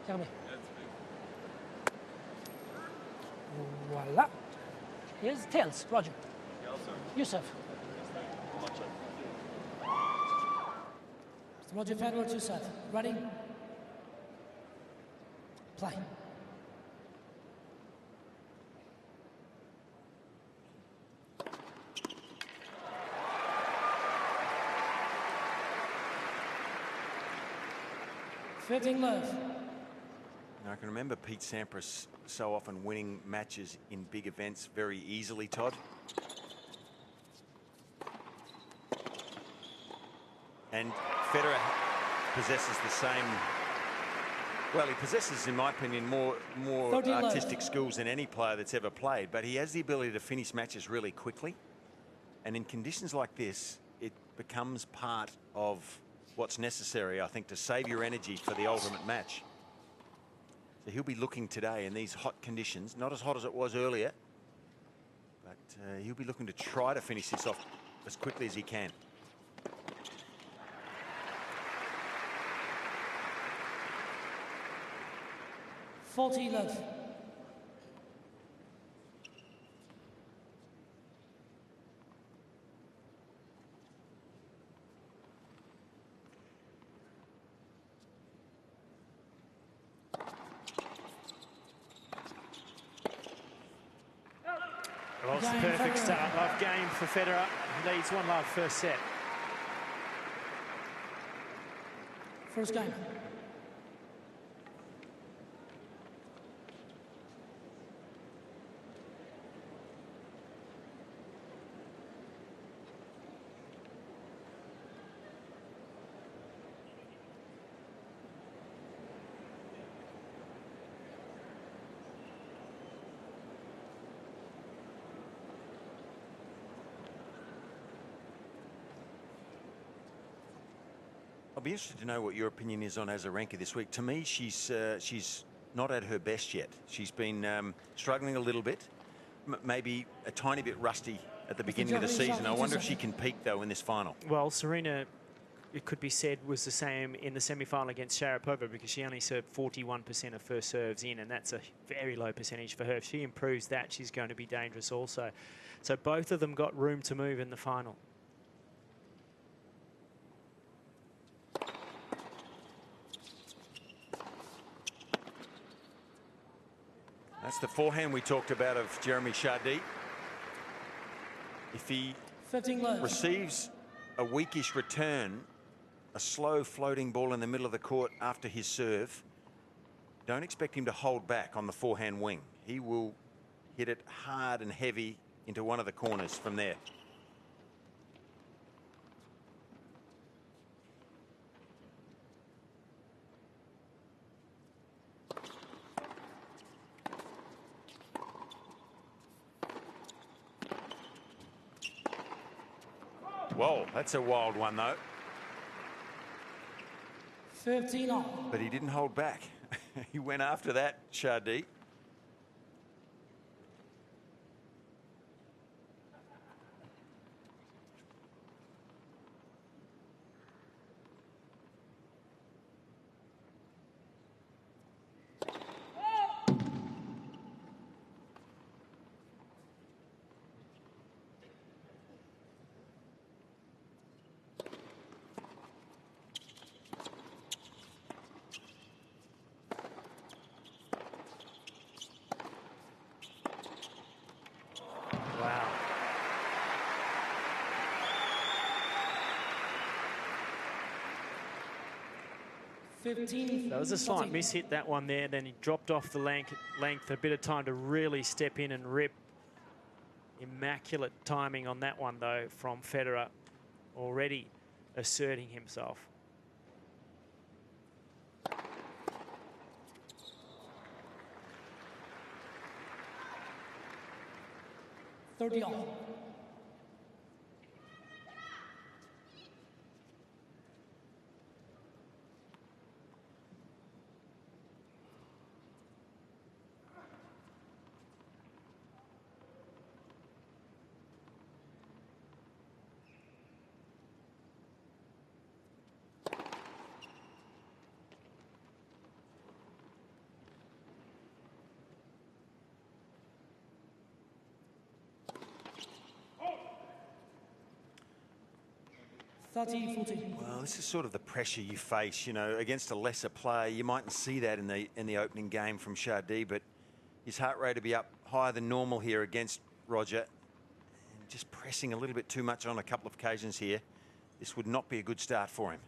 Fermé. Voilà. Here's tails, Roger. Yusuf. Roger Federer to set. Ready? Play. Fitting love. I can remember Pete Sampras so often winning matches in big events very easily, Todd. And Federer possesses the same, well, he possesses, in my opinion, more artistic skills than any player that's ever played, but he has the ability to finish matches really quickly. And in conditions like this, it becomes part of what's necessary, I think, to save your energy for the ultimate match. So he'll be looking today in these hot conditions, not as hot as it was earlier, but he'll be looking to try to finish this off as quickly as he can. Love. Well, it's a perfect start. Love game for Federer. He leads 1-love first set. First game. I'll be interested to know what your opinion is on Azarenka this week. To me, she's not at her best yet. She's been struggling a little bit, maybe a tiny bit rusty at the beginning of the season. I wonder if she can peak, though, in this final. Well, Serena, it could be said, was the same in the semi-final against Sharapova because she only served 41% of first serves in, and that's a very low percentage for her. If she improves that, she's going to be dangerous also. So both of them got room to move in the final. That's the forehand we talked about of Jeremy Chardy. If he receives a weakish return, a slow floating ball in the middle of the court after his serve, don't expect him to hold back on the forehand wing. He will hit it hard and heavy into one of the corners from there. Whoa, that's a wild one, though. 15 on. But he didn't hold back. He went after that, Chardy. Wow. That was a slight miss hit, that one there. Then he dropped off the length, a bit of time to really step in and rip. Immaculate timing on that one, though, from Federer, already asserting himself. On. 30-14. Well, this is sort of the pressure you face, you know, against a lesser player. You mightn't see that in the opening game from Chardy, but his heart rate will be up higher than normal here against Roger. And just pressing a little bit too much on a couple of occasions here. This would not be a good start for him.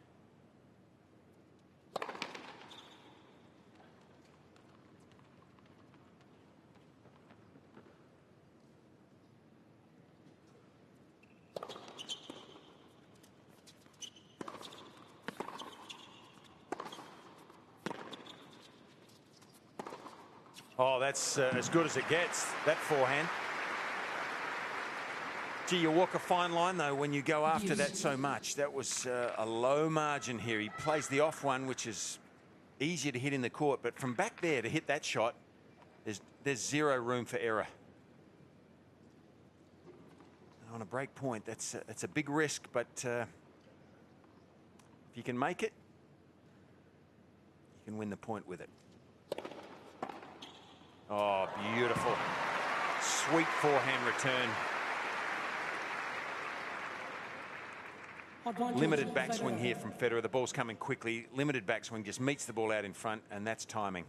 Oh, that's as good as it gets, that forehand. Gee, you walk a fine line, though, when you go after that so much. That was a low margin here. He plays the off one, which is easier to hit in the court. But from back there to hit that shot, there's zero room for error. On a break point, that's a big risk, but if you can make it, you can win the point with it. Oh, beautiful. Sweet forehand return. Limited backswing here from Federer. The ball's coming quickly. Limited backswing, just meets the ball out in front, and that's timing.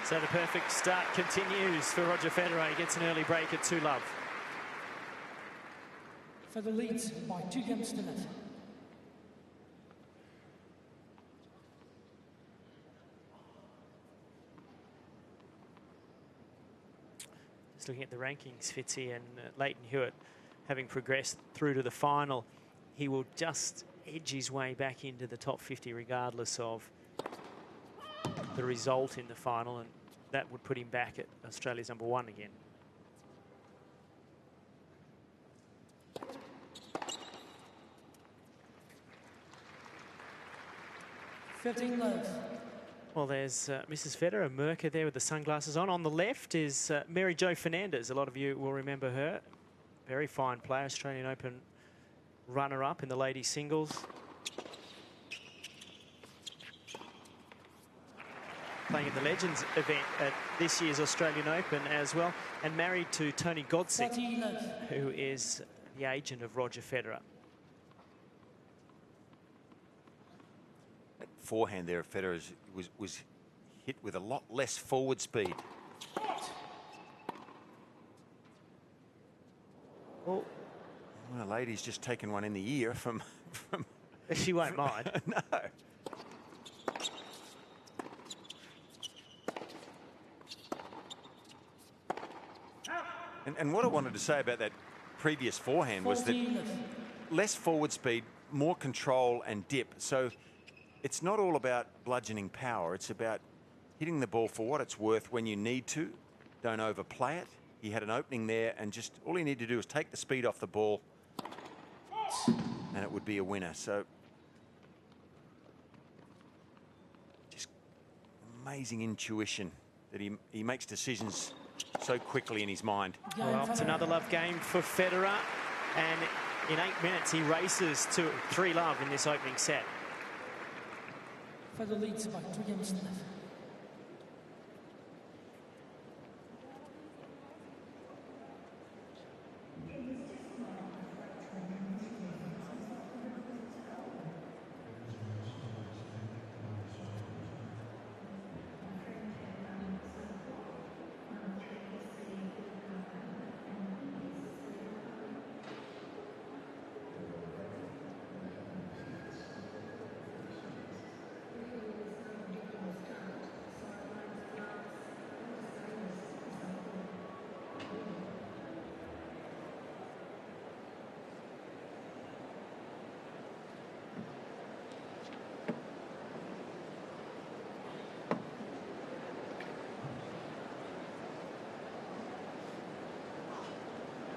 So the perfect start continues for Roger Federer. He gets an early break at 2-love. Federer leads by 2 games to nil. Just looking at the rankings, Fitzy, and Leighton Hewitt, having progressed through to the final, he will just edge his way back into the top 50 regardless of the result in the final, and that would put him back at Australia's #1 again. Well, there's Mrs. Federer, Merker there with the sunglasses on. On the left is Mary Jo Fernandez. A lot of you will remember her. Very fine player, Australian Open runner-up in the ladies singles. Playing in the Legends event at this year's Australian Open as well, and married to Tony Godsick, who is the agent of Roger Federer. That forehand there of Federer's was hit with a lot less forward speed. Well, the lady's just taken one in the ear from she won't mind. No. And what I wanted to say about that previous forehand was that less forward speed, more control and dip. So it's not all about bludgeoning power. It's about hitting the ball for what it's worth when you need to. Don't overplay it. He had an opening there, and just all he needed to do is take the speed off the ball, and it would be a winner. So just amazing intuition that he makes decisions so quickly in his mind. Well, it's another love game for Federer, and in 8 minutes he races to 3-love in this opening set. Federer leads by 2 games to nil.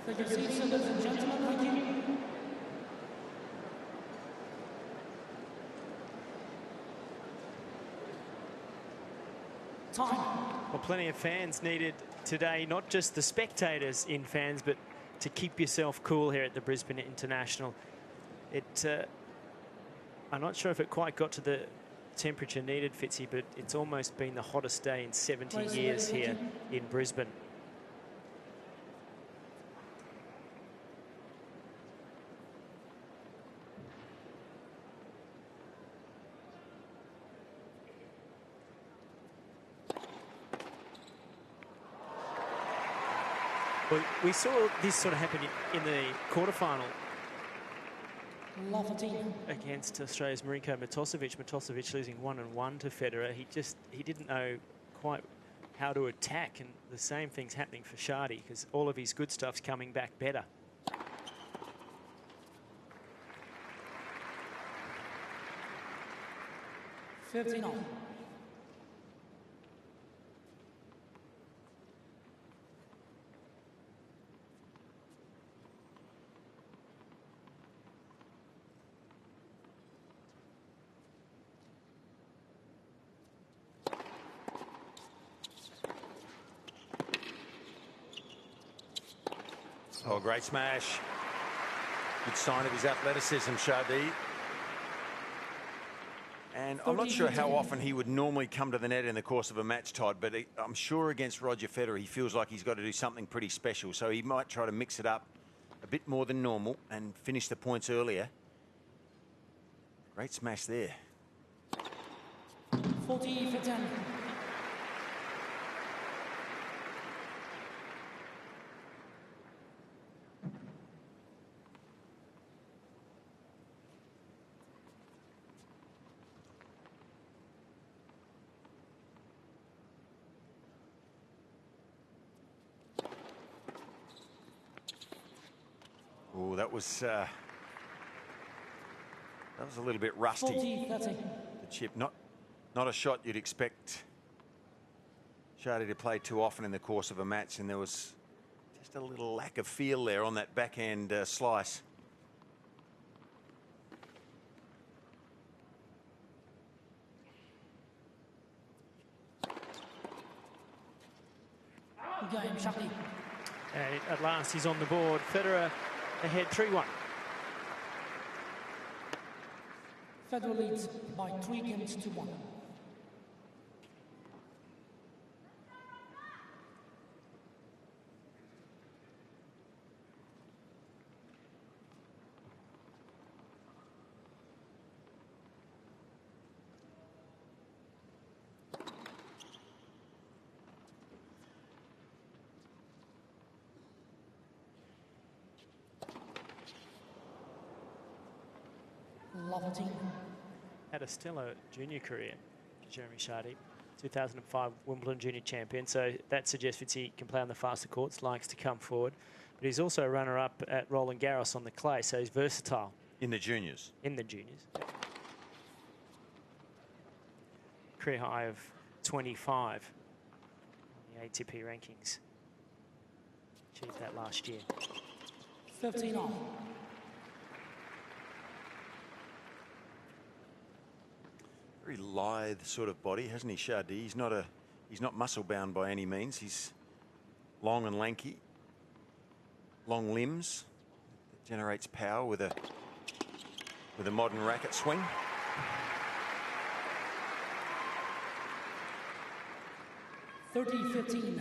Take your seats, ladies and gentlemen. Thank you. Time. Well, plenty of fans needed today, not just the spectators in fans, but to keep yourself cool here at the Brisbane International. I'm not sure if it quite got to the temperature needed, Fitzy, but it's almost been the hottest day in 70 years here in Brisbane. Well, we saw this sort of happen in the quarterfinal against Australia's Marinko Matosevic. Matosevic losing 1-1 to Federer. He didn't know quite how to attack, and the same thing's happening for Chardy because all of his good stuff's coming back better. Oh, great smash. Good sign of his athleticism, Chardy. And I'm not sure how often he would normally come to the net in the course of a match, Todd, but I'm sure against Roger Federer he feels like he's got to do something pretty special. So he might try to mix it up a bit more than normal and finish the points earlier. Great smash there. 40 for 10. Oh, that was a little bit rusty. 40, 30. The chip, not a shot you'd expect Chardy to play too often in the course of a match, and there was just a little lack of feel there on that backhand slice. Game, Chardy. And at last he's on the board. Federer ahead 3-1. Federer leads by 3 games to 1. Had a stellar junior career, Jeremy Chardy, 2005 Wimbledon junior champion. So that suggests he can play on the faster courts, likes to come forward. But he's also a runner-up at Roland Garros on the clay, so he's versatile. In the juniors? In the juniors. Career high of 25 on the ATP rankings. Achieved that last year. 15 off. Very lithe sort of body, hasn't he, Chardy? He's not muscle bound by any means. He's long and lanky, long limbs. That generates power with a modern racket swing. (30-15).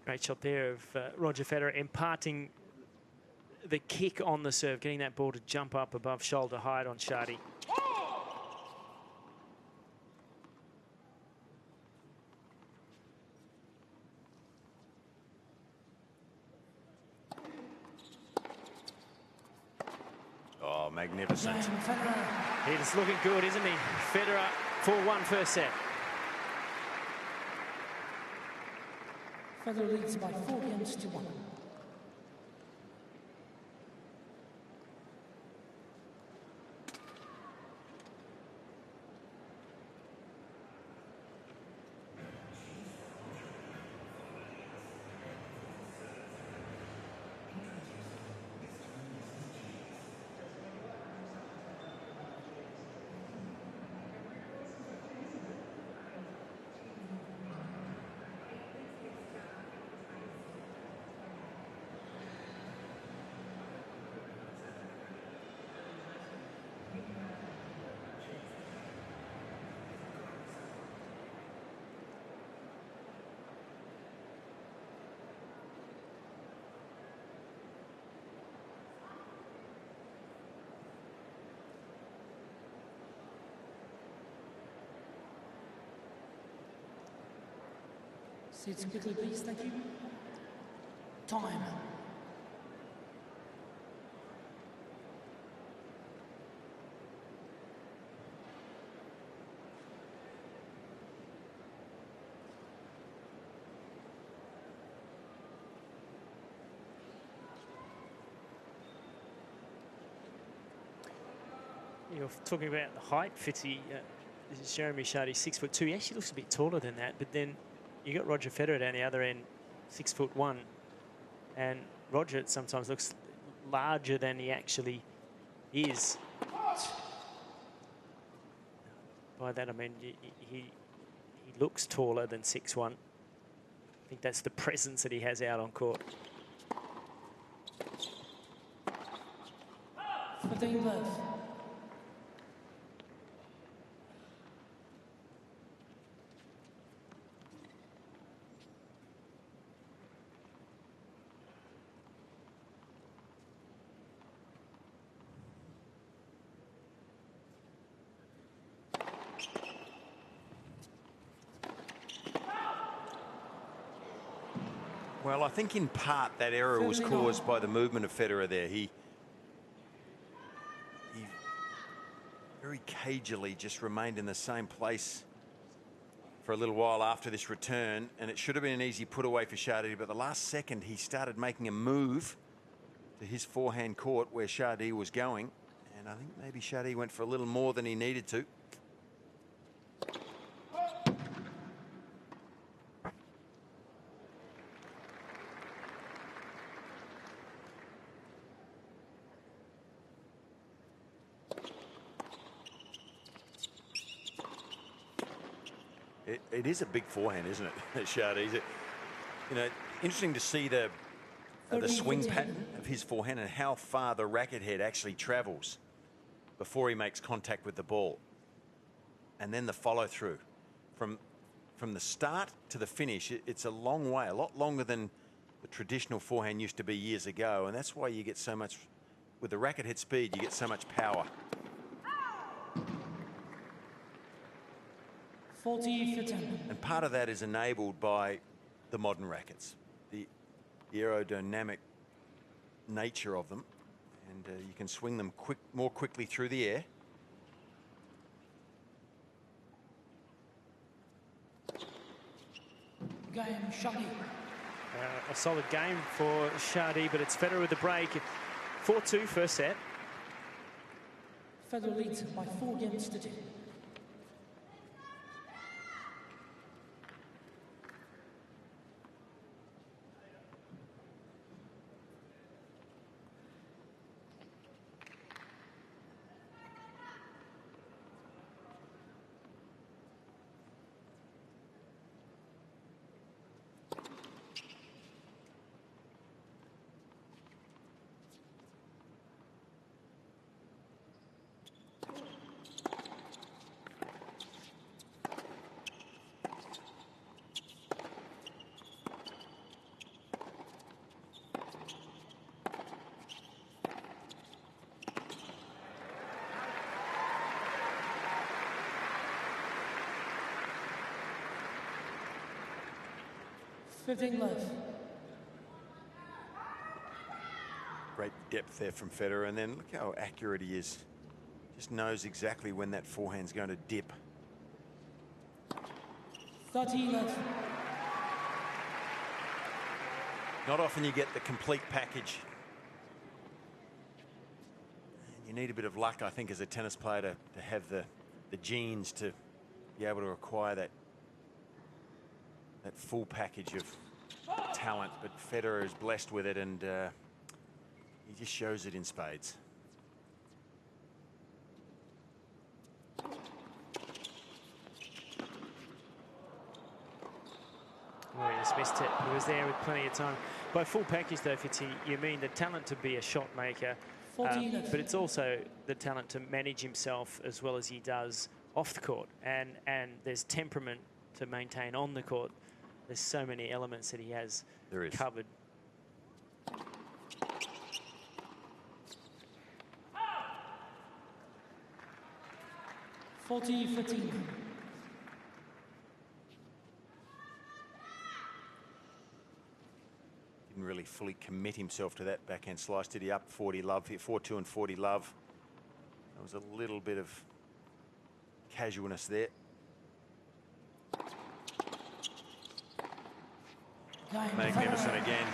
Great shot there of Roger Federer imparting the kick on the serve, getting that ball to jump up above shoulder height on Chardy. magnificent. He's looking good, isn't he? Federer 4-1 first set. Federer leads by 4-1. Seats quickly, please. Thank you. Time. You're talking about the height, Fitzy. This is Jeremy Chardy, 6'2". He actually looks a bit taller than that, but then you got Roger Federer down the other end, 6'1", and Roger sometimes looks larger than he actually is. By that I mean he looks taller than 6'1". I think that's the presence that he has out on court. 15 left. Well, I think in part that error was caused by the movement of Federer there. He very cagily just remained in the same place for a little while after this return, and it should have been an easy put away for Chardy, but the last second he started making a move to his forehand court where Chardy was going, and I think maybe Chardy went for a little more than he needed to. It is a big forehand, isn't it, Chardy? You know, interesting to see the swing pattern of his forehand and how far the racket head actually travels before he makes contact with the ball. And then the follow through. From the start to the finish, it's a long way, a lot longer than the traditional forehand used to be years ago. And that's why you get so much, with the racket head speed, you get so much power. 40 for 10. And part of that is enabled by the modern rackets, the aerodynamic nature of them, and you can swing them more quickly through the air. Game, Chardy. A solid game for Chardy, but it's Federer with the break. 4-2 first set. Federer leads by 4-10. Left. Great depth there from Federer, and then look how accurate he is. Just knows exactly when that forehand's going to dip. 13 love. Not often you get the complete package. And you need a bit of luck, I think, as a tennis player to have the genes to be able to acquire that full package of talent. But Federer is blessed with it, and he just shows it in spades. Oh, he just missed it. He was there with plenty of time. By full package, though, Fitzy, you mean the talent to be a shot maker, but it's also the talent to manage himself as well as he does off the court. And there's temperament to maintain on the court. There's so many elements that he has covered. 40-15. Didn't really fully commit himself to that backhand slice, did he? Up 40 love here, 4-2 and 40 love. There was a little bit of casualness there. Magnificent again.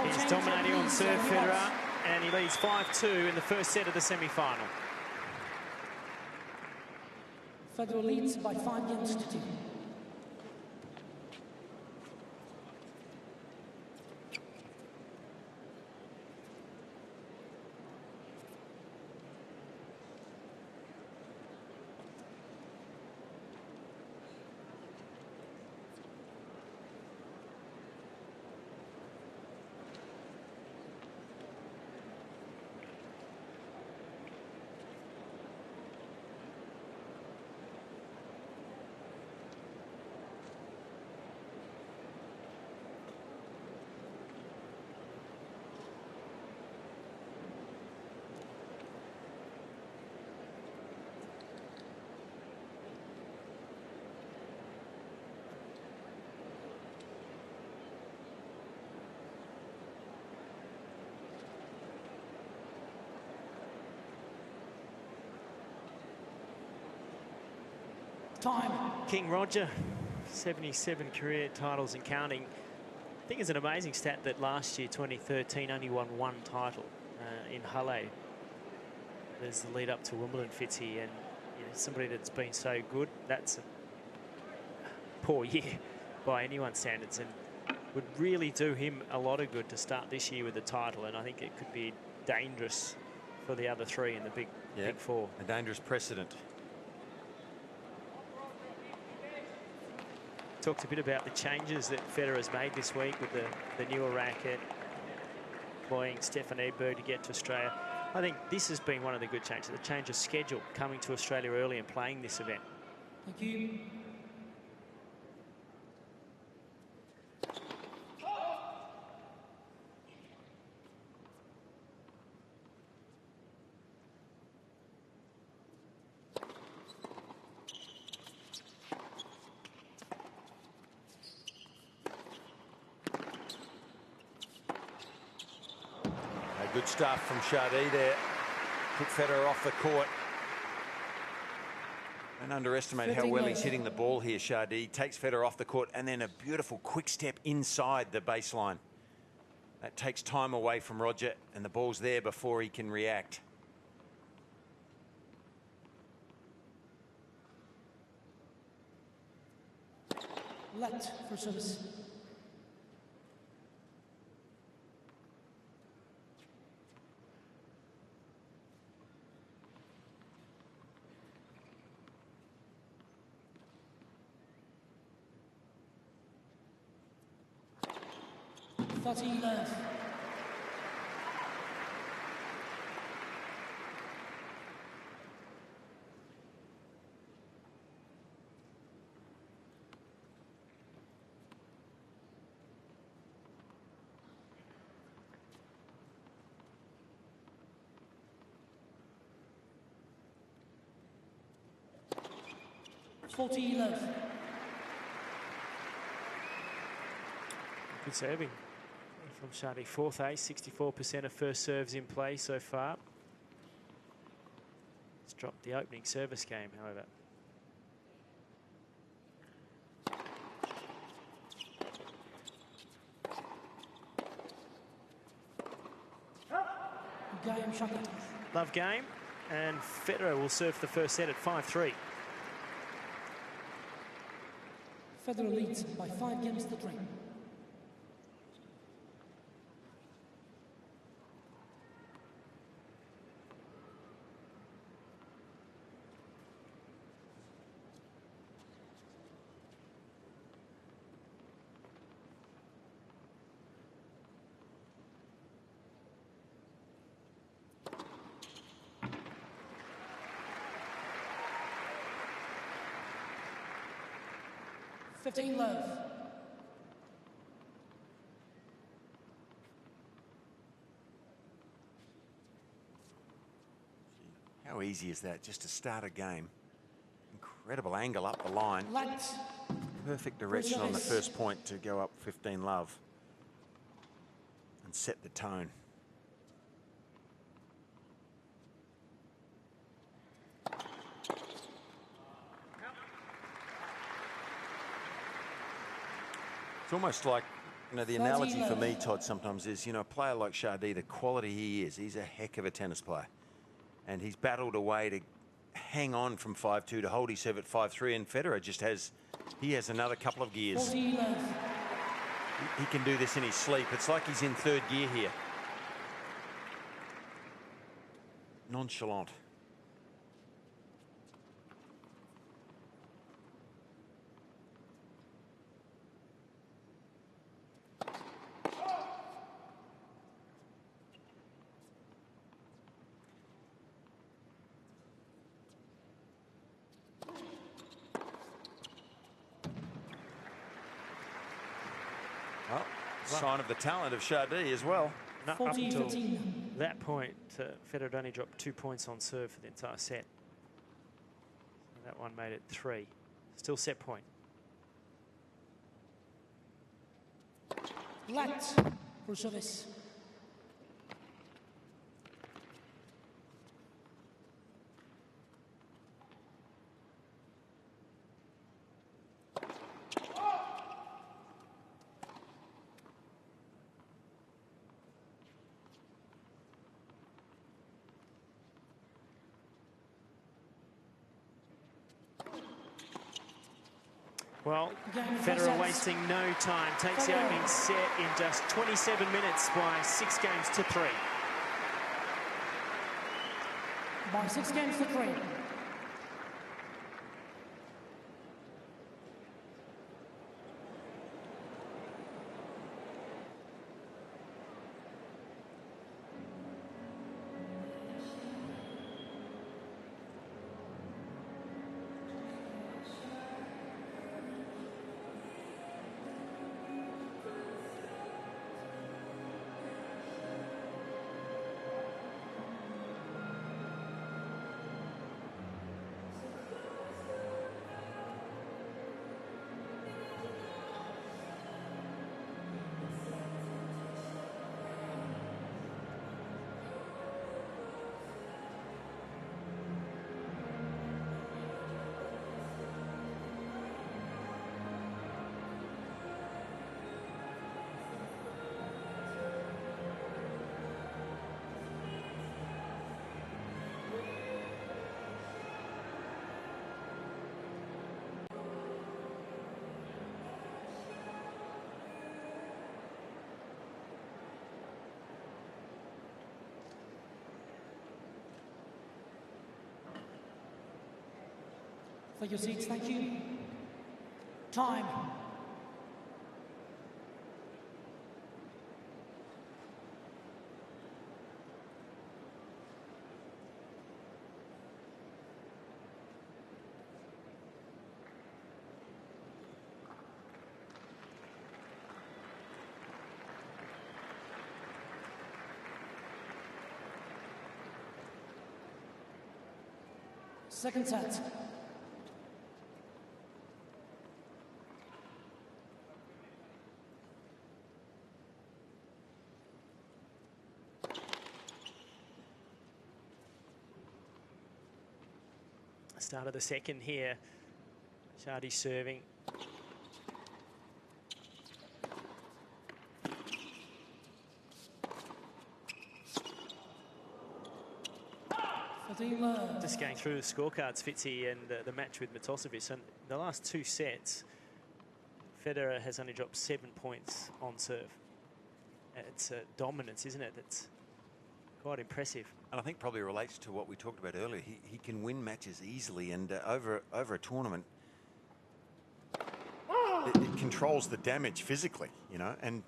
He's dominating on serve, Federer, and he leads 5-2 in the first set of the semi-final. Federer leads by 5 games to 2. Time. King Roger, 77 career titles and counting. I think it's an amazing stat that last year, 2013, only won 1 title in Halle. There's the lead up to Wimbledon, Fitzy, and somebody that's been so good, that's a poor year by anyone's standards, and would really do him a lot of good to start this year with the title, and I think it could be dangerous for the other 3 in the big four. A dangerous precedent. Talked a bit about the changes that Federer has made this week with the newer racket, employing Stefan Edberg to get to Australia. I think this has been one of the good changes, the change of schedule, coming to Australia early and playing this event. Thank you. Good stuff from Chardy there. Took Federer off the court. Don't underestimate how well he's hitting the ball here, Chardy. Takes Federer off the court, and then a beautiful quick step inside the baseline. That takes time away from Roger, and the ball's there before he can react. Let for service. Left. Left. Good serving from Chardy. Fourth ace, 64% of first serves in play so far. It's dropped the opening service game, however. Game shot. Love game, and Federer will serve the first set at 5-3. Federer leads by 5 games to 3. Love. How easy is that, just to start a game? Incredible angle up the line. Lights. Perfect direction on the first point to go up 15 love and set the tone. It's almost like, you know, the analogy for me, Todd, sometimes is, you know, a player like Chardy, the quality he is, he's a heck of a tennis player. And he's battled away to hang on from 5-2 to hold his serve at 5-3, and Federer just has, he has another couple of gears. He can do this in his sleep. It's like he's in third gear here. Nonchalant. Sign of the talent of Chardy as well. No, up until that point, Federer had only dropped 2 points on serve for the entire set. So that one made it 3. Still set point. Lights for service. Well, Federer wasting no time, takes the opening set in just 27 minutes by 6 games to 3. By 6 games to 3. For your seats, thank you. Time. Second set. Start of the second here. Chardy serving. Just going through the scorecards, Fitzy, and the match with Matosevic. And the last 2 sets, Federer has only dropped 7 points on serve. It's a dominance, isn't it? That's quite impressive. And I think probably relates to what we talked about earlier. He can win matches easily, and over a tournament, it controls the damage physically, you know. And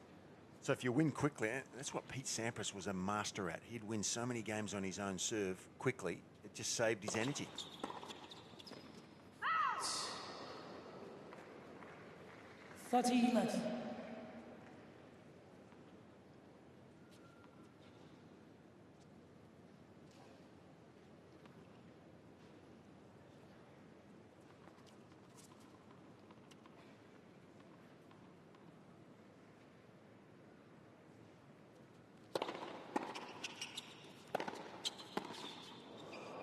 so if you win quickly, that's what Pete Sampras was a master at. He'd win so many games on his own serve quickly, it just saved his energy. 30 left.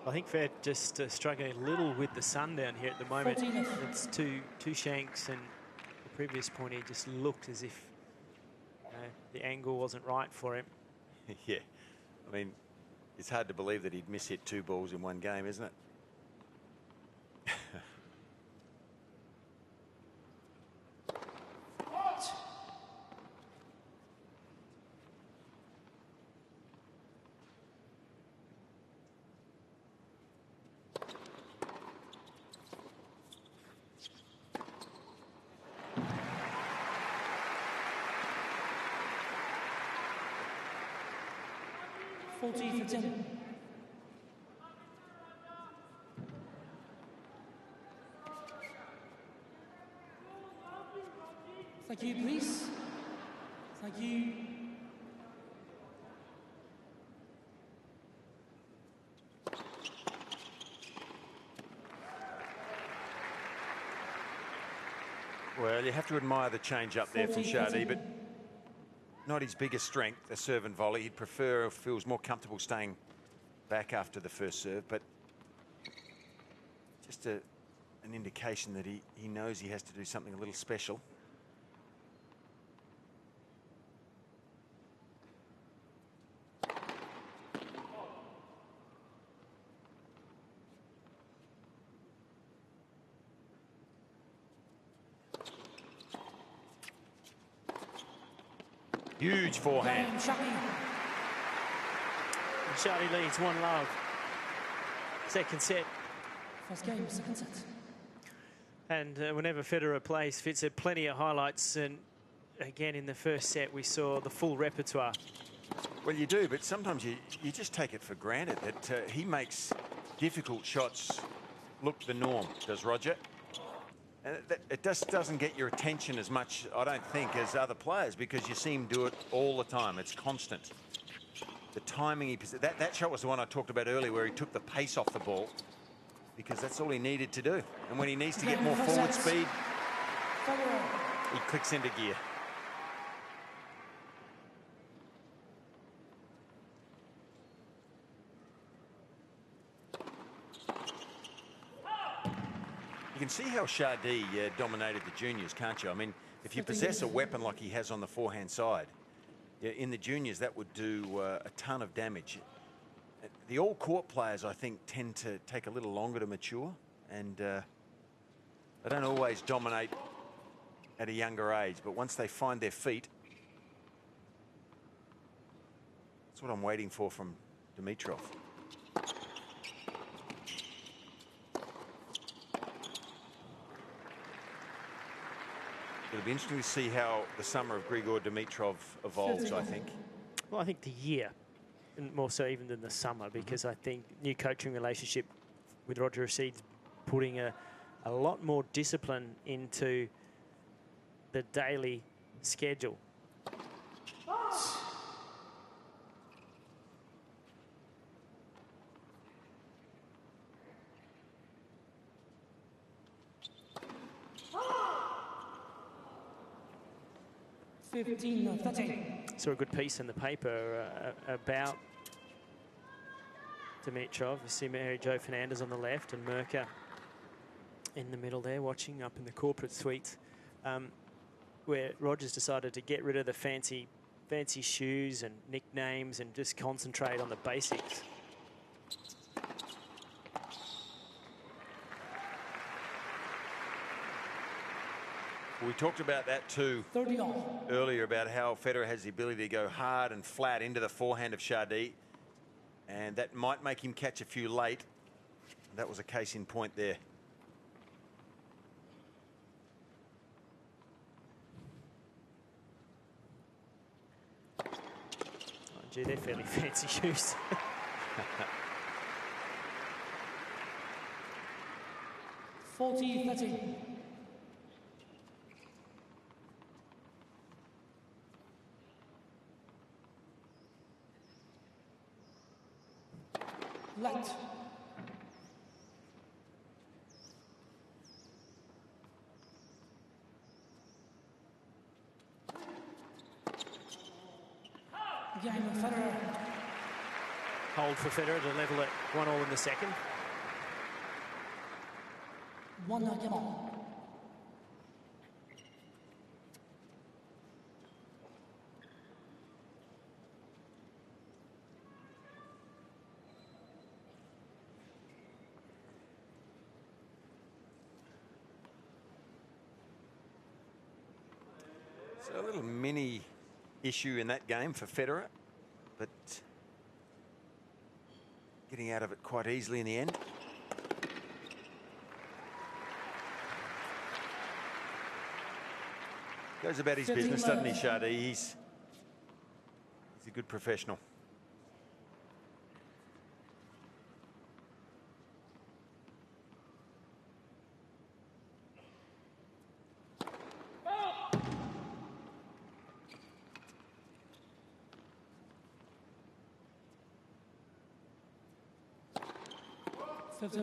I think Fed just struggling a little with the sun down here at the moment. It's two shanks, and the previous point he just looked as if the angle wasn't right for him. Yeah, I mean, it's hard to believe that he'd miss-hit 2 balls in one game, isn't it? 40 for 10. Thank you, please. Thank you. Well, you have to admire the change up there from Chardy, but not his biggest strength, a serve and volley. He'd prefer, feels more comfortable staying back after the first serve, but just an indication that he knows he has to do something a little special. Huge forehand. Chardy leads 1-love. Second set. First game, second set. And whenever Federer plays, Fitz had plenty of highlights. And again, in the first set, we saw the full repertoire. Well, you do, but sometimes you just take it for granted that he makes difficult shots look the norm, does Roger? And it just doesn't get your attention as much, I don't think, as other players, because you see him do it all the time. It's constant. The timing, that shot was the one I talked about earlier, where he took the pace off the ball, because that's all he needed to do. And when he needs to get more forward speed, he clicks into gear. You can see how Chardy dominated the juniors, can't you? I mean, if you possess a weapon like he has on the forehand side, in the juniors, that would do a ton of damage. The all-court players, I think, tend to take a little longer to mature, and they don't always dominate at a younger age, but once they find their feet, that's what I'm waiting for from Dimitrov. It'll be interesting to see how the summer of Grigor Dimitrov evolves, I think. Well, I think the year, and more so even than the summer, because I think new coaching relationship with Roger Rashid's putting a lot more discipline into the daily schedule. Saw a good piece in the paper about Dimitrov. You see Mary Jo Fernandez on the left and Merker in the middle there, watching up in the corporate suite, where Rogers decided to get rid of the fancy shoes and nicknames and just concentrate on the basics. We talked about that too earlier, about how Federer has the ability to go hard and flat into the forehand of Chardy, and that might make him catch a few late. That was a case in point there. Oh, gee, they're fairly fancy shoes. $40-30. Let. Game of Federer. Hold for Federer to level at 1-1 in the second. 1-1. So a little mini issue in that game for Federer, but getting out of it quite easily in the end. Goes about his business, doesn't he, Chardy? He's a good professional. Just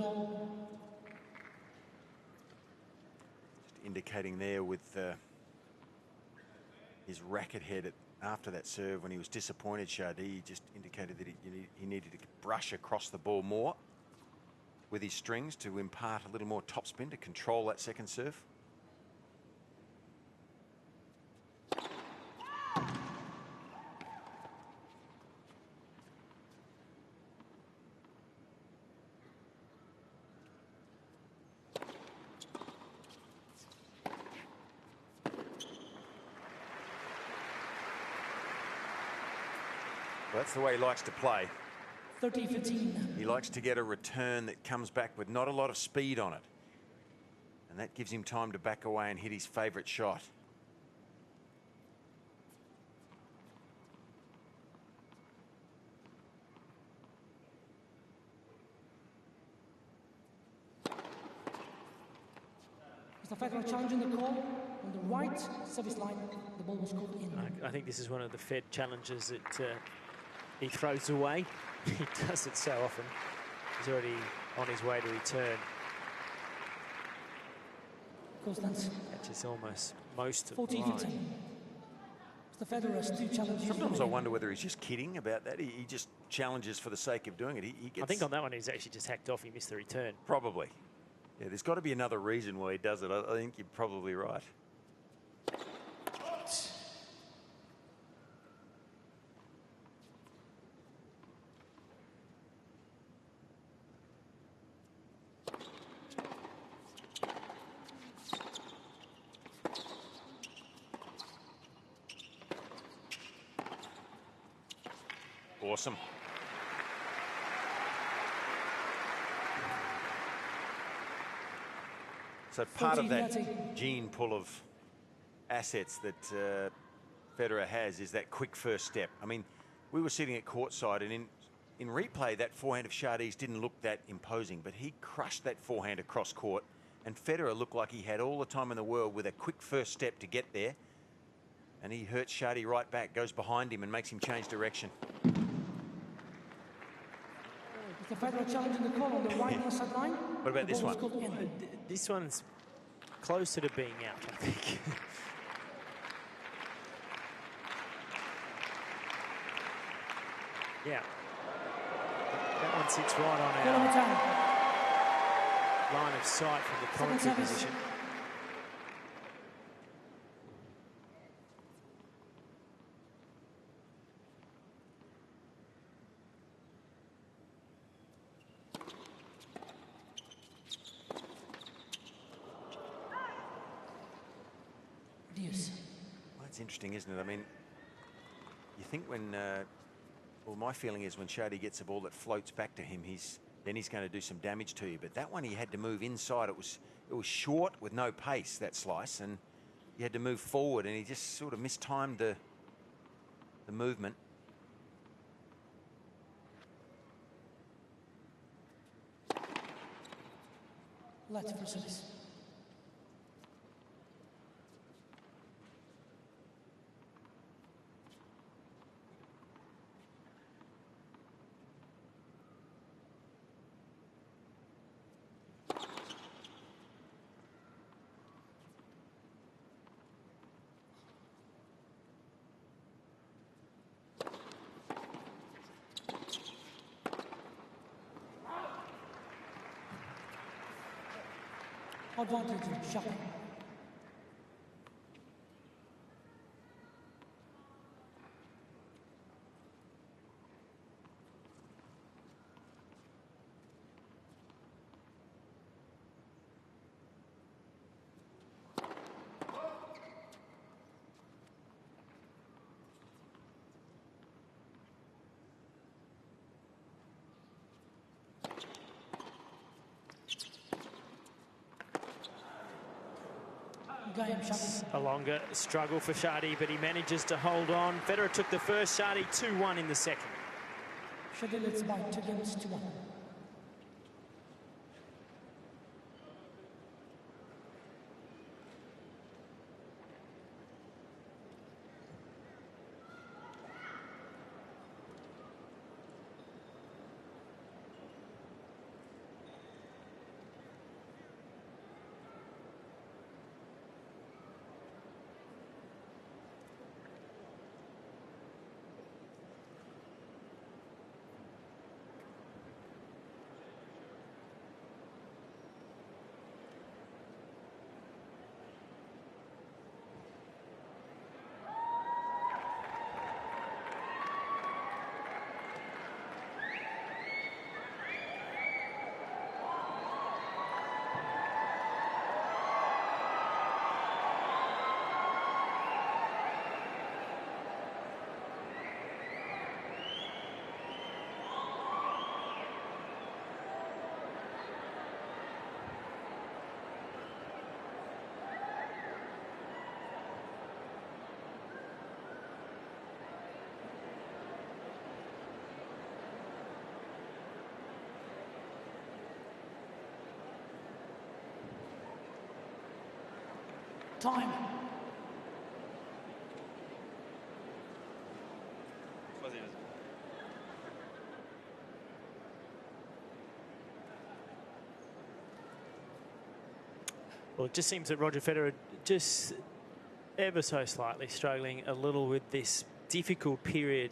indicating there with his racket head after that serve, when he was disappointed, Chardy, he just indicated that he needed to brush across the ball more with his strings to impart a little more topspin to control that second serve. That's the way he likes to play. 30-15. He likes to get a return that comes back with not a lot of speed on it. And that gives him time to back away and hit his favourite shot. Mr. Federer challenging the call on the right service line. The ball was called in. I think this is one of the Fed challenges that he throws away. He does it so often. He's already on his way to return. Catches almost most of the line. 14-15. Mr. Federer has 2 challenges. Sometimes I wonder whether he's just kidding about that. He just challenges for the sake of doing it. He gets... I think on that one he's actually just hacked off. He missed the return. Probably. Yeah, there's got to be another reason why he does it. I think you're probably right. Awesome. So part of that gene pool of assets that Federer has is that quick first step. I mean, we were sitting at courtside, and in replay, that forehand of Chardy's didn't look that imposing, but he crushed that forehand across court, and Federer looked like he had all the time in the world with a quick first step to get there, and he hurts Chardy right back, goes behind him and makes him change direction. The Federer challenging the call on the right side line. What about this one? This one's closer to being out, I think. Yeah. That one sits right on out. line of sight from the commentary position. Well, that's interesting, isn't it? I mean, you think when, well, my feeling is when Chardy gets a ball that floats back to him, then he's going to do some damage to you. But that one, he had to move inside. It was short with no pace, that slice, and he had to move forward, and he just sort of mistimed the movement. Let's pursue this. Advantage, shot. A longer struggle for Chardy, but he manages to hold on. Federer took the first, Chardy 2-1 in the second. Chardy leads by 2 games to 1. Time. Well, it just seems that Roger Federer just ever so slightly struggling a little with this difficult period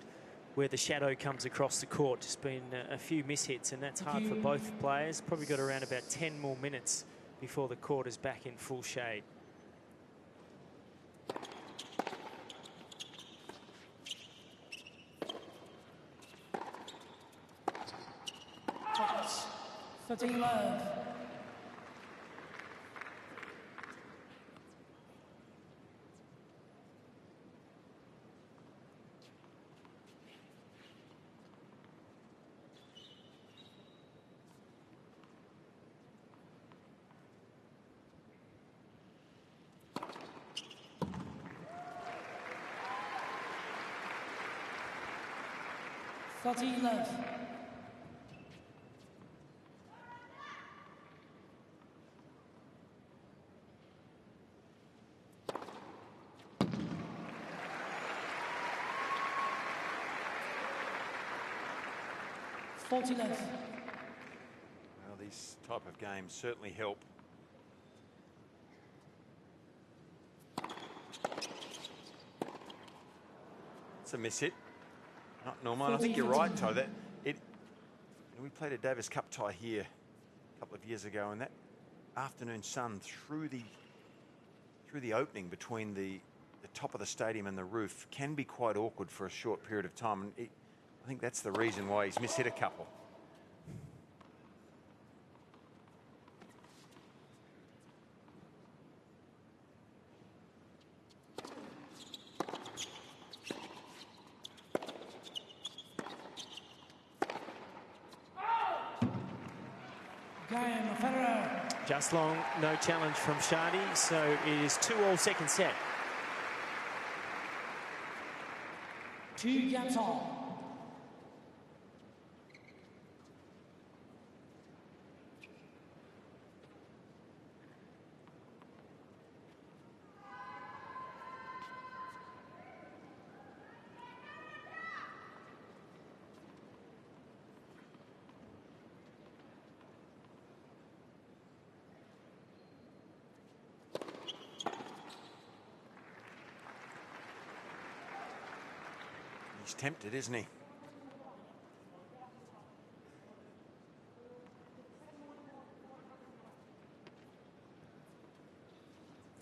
where the shadow comes across the court. Just been a few mishits, and that's hard for both players. Probably got around about 10 more minutes before the court is back in full shade. Love. Love. Well, these type of games certainly help. It's a miss hit. Not normal. I think you're right, Ty. We played a Davis Cup tie here a couple of years ago, and that afternoon sun through the opening between the top of the stadium and the roof can be quite awkward for a short period of time. And I think that's the reason why he's mishit a couple. Game, Federer. Just long, no challenge from Chardy, so it is 2-all second set. 2 games all. He's tempted, isn't he?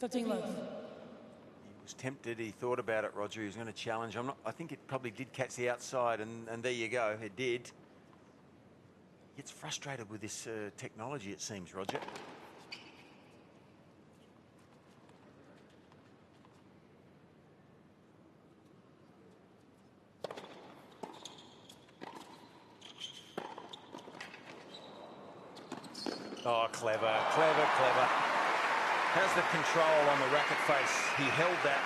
Left. He was tempted. He thought about it, Roger. He was going to challenge. I think it probably did catch the outside, and there you go. It did. He gets frustrated with this technology, it seems, Roger. Oh, clever, clever, clever. How's the control on the racket face? He held that.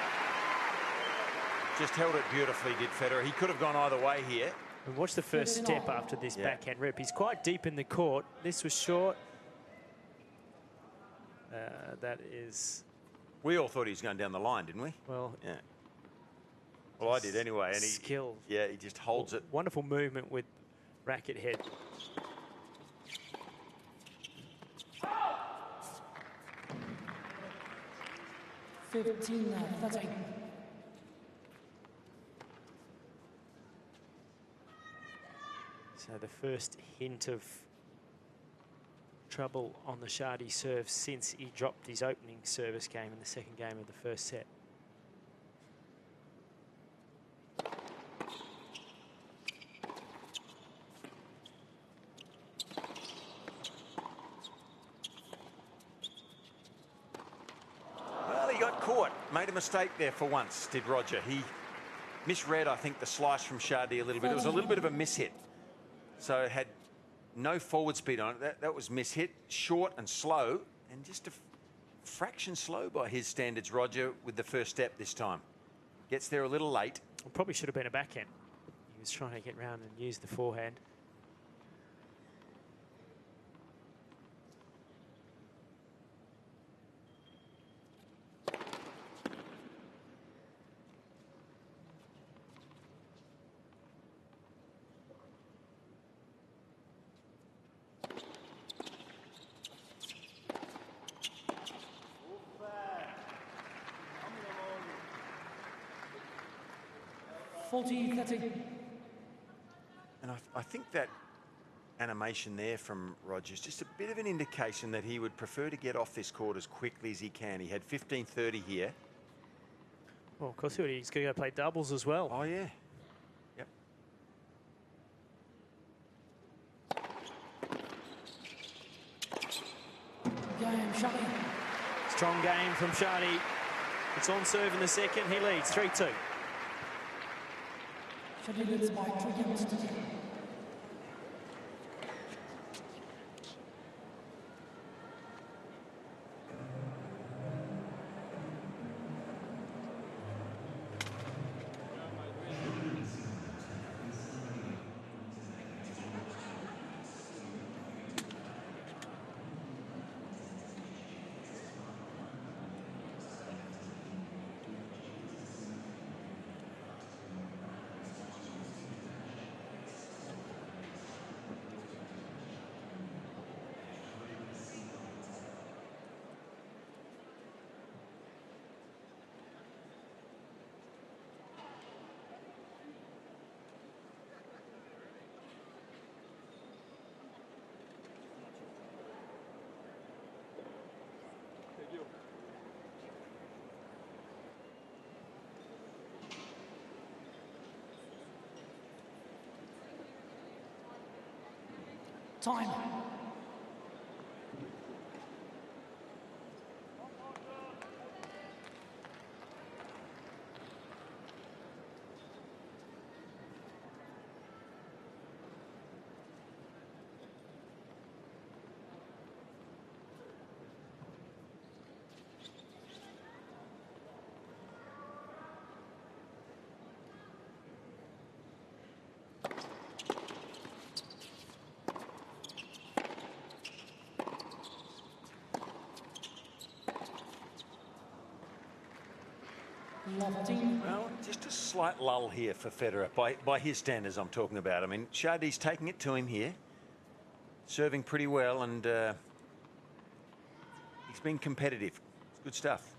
Just held it beautifully, did Federer. He could have gone either way here. And watch the first step after this backhand rip. He's quite deep in the court. This was short. That is... We all thought he was going down the line, didn't we? Well, yeah. Well, I did anyway. And skill. Yeah, he just holds it. Wonderful movement with racket head. So the first hint of trouble on the Chardy serve since he dropped his opening service game in the second game of the first set. Made a mistake there for once, did Roger. He misread, I think, the slice from Chardy a little bit. It was a little bit of a mishit. So it had no forward speed on it. That was mishit, short and slow, and just a fraction slow by his standards, Roger, with the first step this time. Gets there a little late. Well, probably should have been a backhand. He was trying to get round and use the forehand. And I think that animation there from Roger is just a bit of an indication that he would prefer to get off this court as quickly as he can. He had 15:30 here. Well, of course, he's going to go play doubles as well. Oh, yeah. Yep. Game, Chardy. Strong game from Chardy. It's on serve in the second. He leads 3-2. Chardy leads by 3 games to 0. Time. Well, just a slight lull here for Federer, by his standards I'm talking about. I mean, Chardy's taking it to him here, serving pretty well, and he's been competitive. It's good stuff.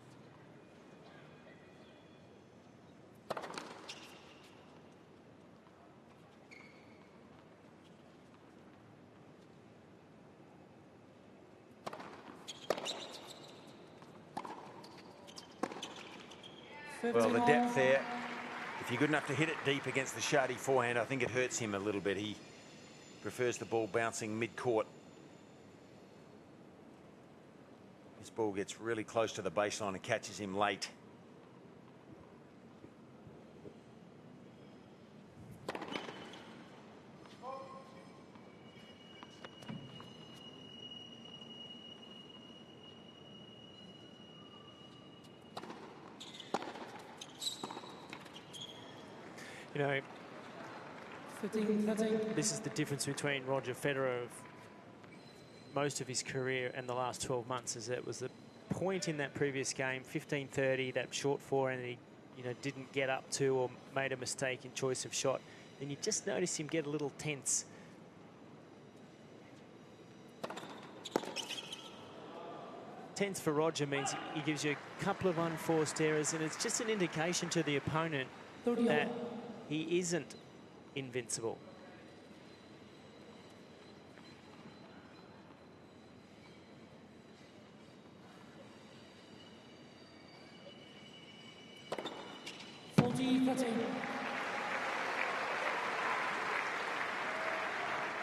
Well, the depth there, if you're good enough to hit it deep against the Chardy forehand, I think it hurts him a little bit. He prefers the ball bouncing mid-court. This ball gets really close to the baseline and catches him late. You know, 15. This is the difference between Roger Federer of most of his career and the last 12 months, is that it was the point in that previous game, 15-30, that short forehand, he, you know, didn't get up to or made a mistake in choice of shot. Then you just notice him get a little tense. Tense for Roger means he gives you a couple of unforced errors, and it's just an indication to the opponent that he isn't invincible. I've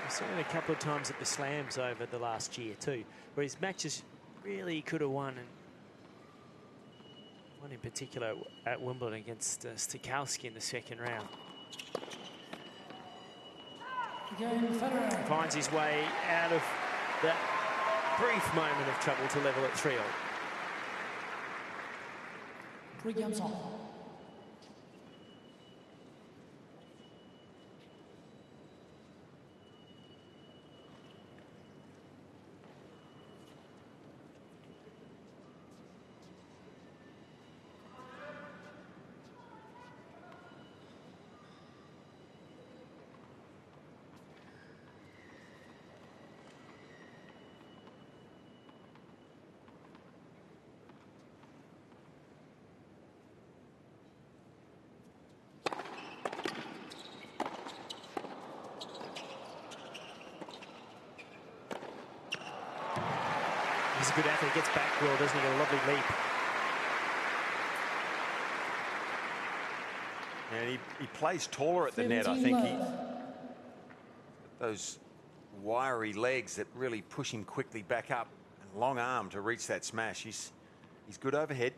seen it a couple of times at the Slams over the last year too, where his matches really could have won, and one in particular at Wimbledon against Stikowski in the second round. Finds his way out of that brief moment of trouble to level at 3-all. 3 games on. He's a good athlete, gets back well, doesn't he? Got a lovely leap. And he plays taller at the net, I think. Those wiry legs that really push him quickly back up, and long arm to reach that smash. He's good overhead.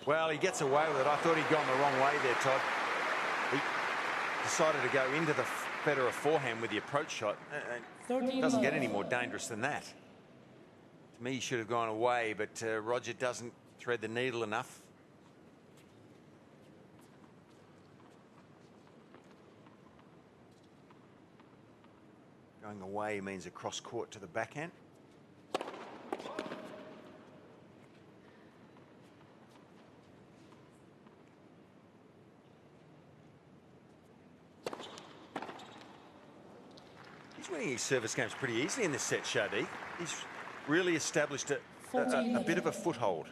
Well, he gets away with it. I thought he'd gone the wrong way there, Todd. He decided to go into the Federer forehand with the approach shot. It doesn't get any more dangerous than that. To me, he should have gone away, but Roger doesn't thread the needle enough. Going away means a cross court to the backhand. He's winning his service games pretty easily in this set, Chardy. He's really established a bit of a foothold.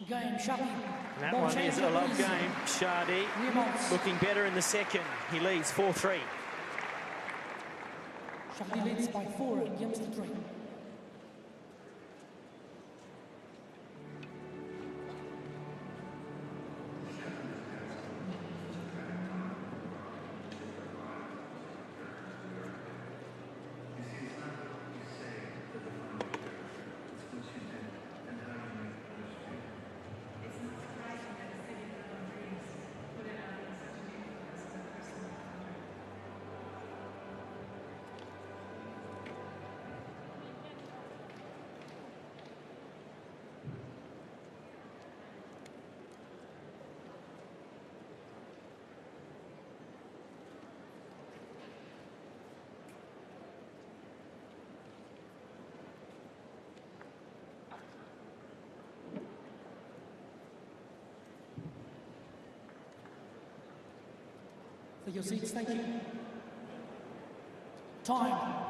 Game, Chardy. And that Ball one change, is a love please. game. Chardy looking better in the second. He leads 4-3. Chardy leads by 4 against the 3. For your seats, thank you. Time.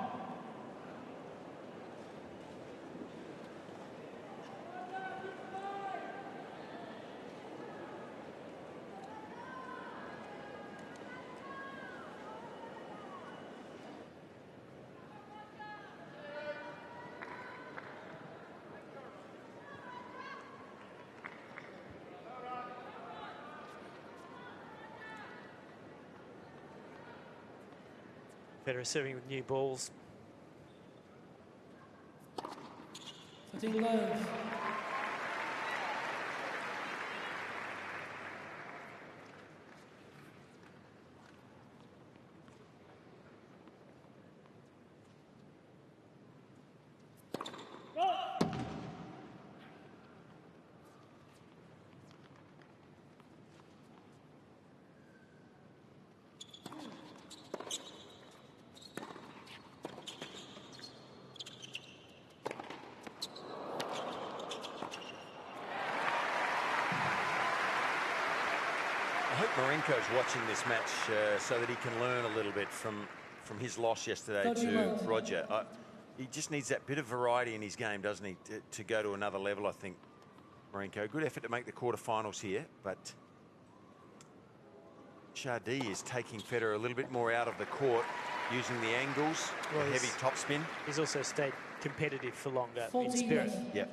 Federer serving with new balls. 13 love. I hope Marinko's watching this match so that he can learn a little bit from his loss yesterday to Roger. He just needs that bit of variety in his game, doesn't he, to go to another level, I think, Marinko. Good effort to make the quarterfinals here, but Chardy is taking Federer a little bit more out of the court, using the angles, the heavy topspin. He's also stayed competitive for longer in 14 spirit. left. Yeah.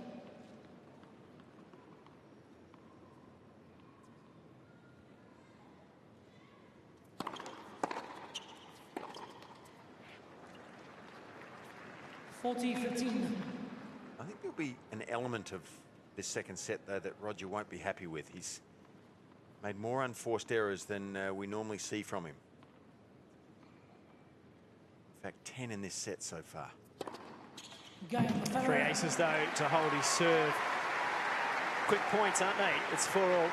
$40-15. I think there'll be an element of this second set, though, that Roger won't be happy with. He's made more unforced errors than we normally see from him. In fact, 10 in this set so far. Game, 3 aces, though, to hold his serve. Quick points, aren't they? It's 4-all.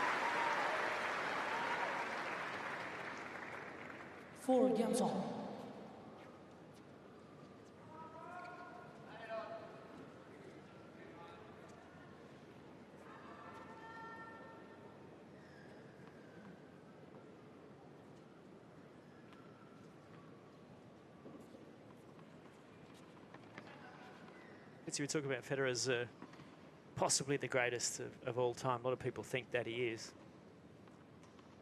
4 games on. We talk about Federer as possibly the greatest of all time. A lot of people think that he is.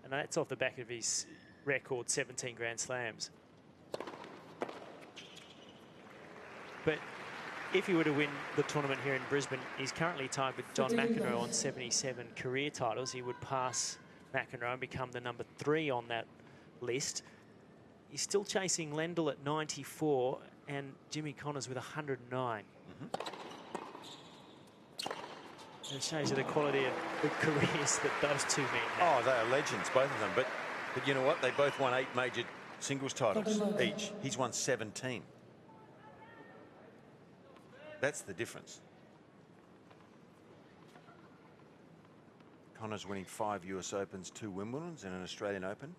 And that's off the back of his record, 17 Grand Slams. But if he were to win the tournament here in Brisbane, he's currently tied with John McEnroe on 77 career titles. He would pass McEnroe and become the number 3 on that list. He's still chasing Lendl at 94 and Jimmy Connors with 109. It shows you the quality of the careers that those two men have. Oh, they are legends, both of them. But you know what? They both won 8 major singles titles each. He's won 17. That's the difference. Connors winning 5 US Opens, 2 Wimbledons and an Australian Open.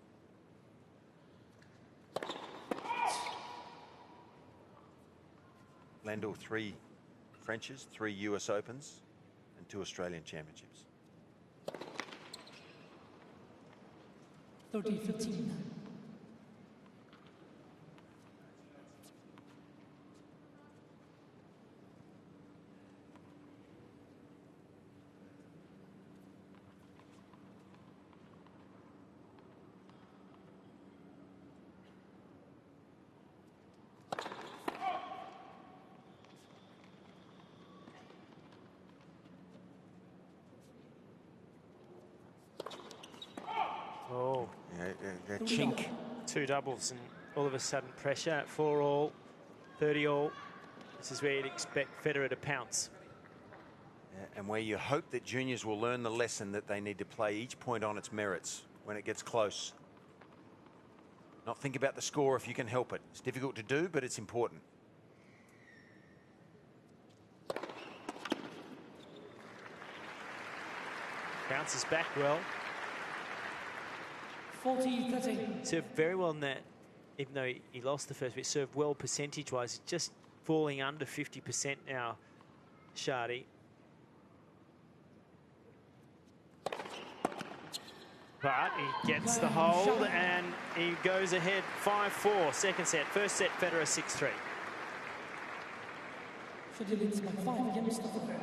Lendl 3 Frenches, 3 US Opens and 2 Australian Championships. 30-15. Oh, the chink. 2 doubles and all of a sudden pressure at 4-all, 30-all. This is where you'd expect Federer to pounce. And where you hope that juniors will learn the lesson that they need to play each point on its merits when it gets close. Not think about the score if you can help it. It's difficult to do, but it's important. Bounces back well. 40-30. Served very well in that, even though he lost the first bit. Served well percentage-wise. Just falling under 50% now, Chardy. But he gets the hold and he goes ahead 5-4. Second set. First set, Federer 6-3. Chardy leads by 5 against Federer.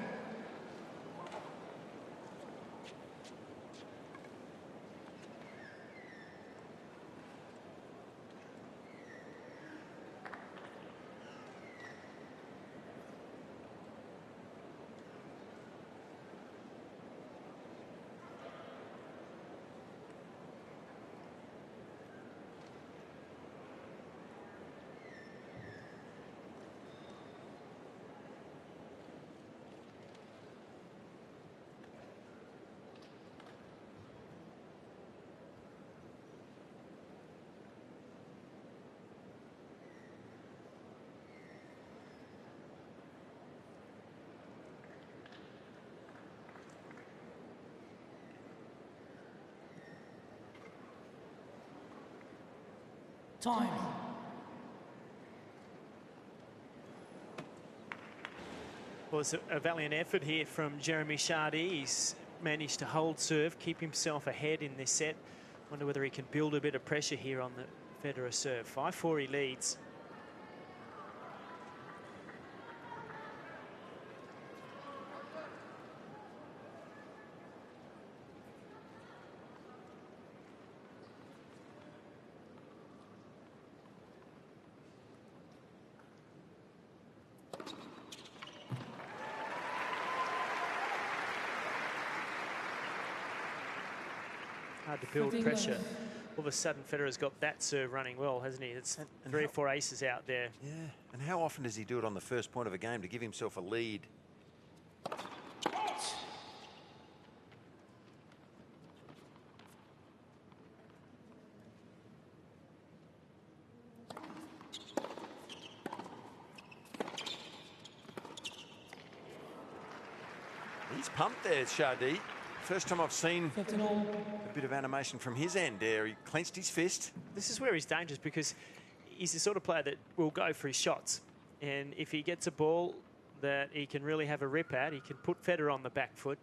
Time. Well, it's a valiant effort here from Jeremy Chardy. He's managed to hold serve, keep himself ahead in this set. Wonder whether he can build a bit of pressure here on the Federer serve. 5-4 he leads. Hard to build pressure. All of a sudden, Federer's got that serve running well, hasn't he? It's and 3 or 4 aces out there. Yeah, and how often does he do it on the first point of a game to give himself a lead? He's pumped there, Chardy. First time I've seen a bit of animation from his end there. He clenched his fist. This is where he's dangerous because he's the sort of player that will go for his shots. And if he gets a ball that he can really have a rip at, he can put Federer on the back foot.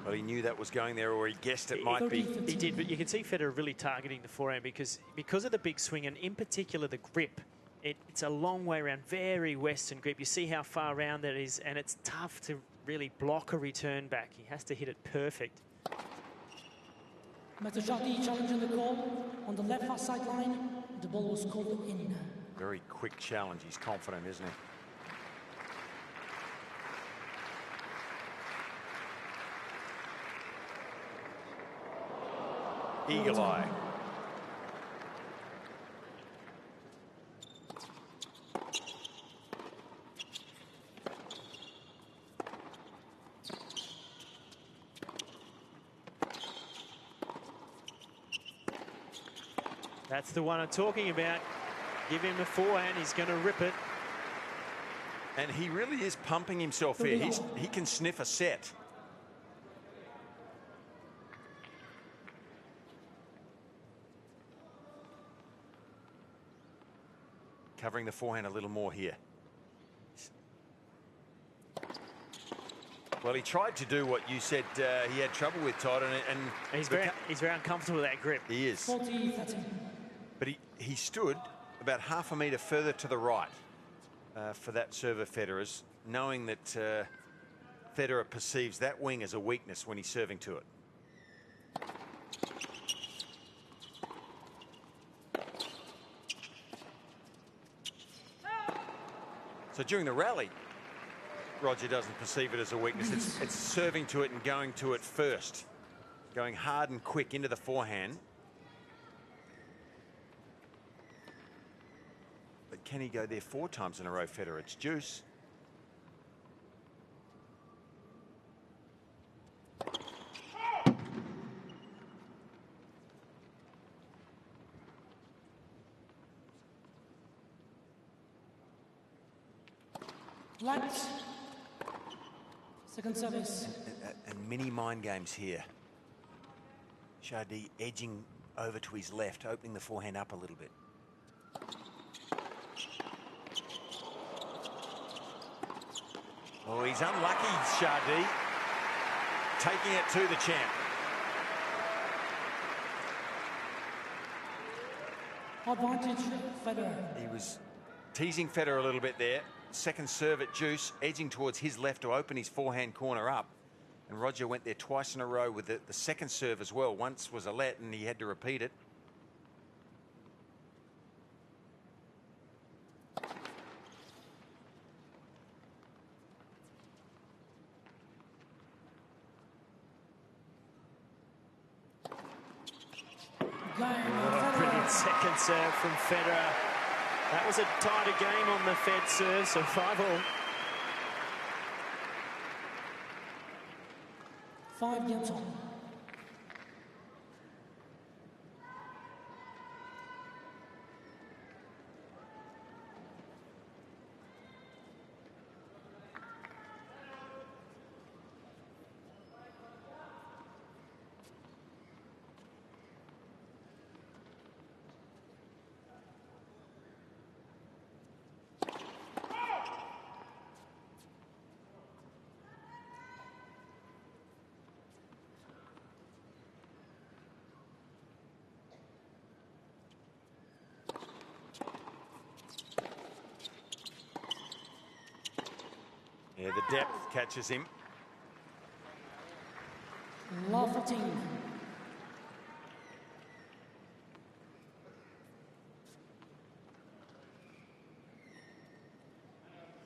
Well, he knew that was going there, or he guessed it might be. He did, but you can see Federer really targeting the forehand because of the big swing and in particular the grip. It's a long way around, very western grip. You see how far around that is, and it's tough to really block a return back. He has to hit it perfect. Mr. Chardy challenging the call on the left far sideline. The ball was called in. Very quick challenge. He's confident, isn't he? Eagle eye. That's the one I'm talking about. Give him a forehand, he's going to rip it. And he really is pumping himself here. He can sniff a set. Covering the forehand a little more here. Well, he tried to do what you said he had trouble with, Todd, and he's very uncomfortable with that grip. He is. 40-30. But he stood about half a metre further to the right for that serve of Federer's, knowing that Federer perceives that wing as a weakness when he's serving to it. So during the rally, Roger doesn't perceive it as a weakness. It's serving to it and going to it first going hard and quick into the forehand. But can he go there 4 times in a row, Federer? It's deuce. Lights. Second service. And mini mind games here. Chardy edging over to his left, opening the forehand up a little bit. Oh, he's unlucky, Chardy. Taking it to the champ. Advantage, Federer. He was teasing Federer a little bit there. Second serve at deuce, edging towards his left to open his forehand corner up. And Roger went there twice in a row with the second serve as well. Once was a let and he had to repeat it. Brilliant second serve from Federer. That was a tighter game on the Fed serve, so 5-all. 5 games on. Yeah, the depth catches him. Love 14.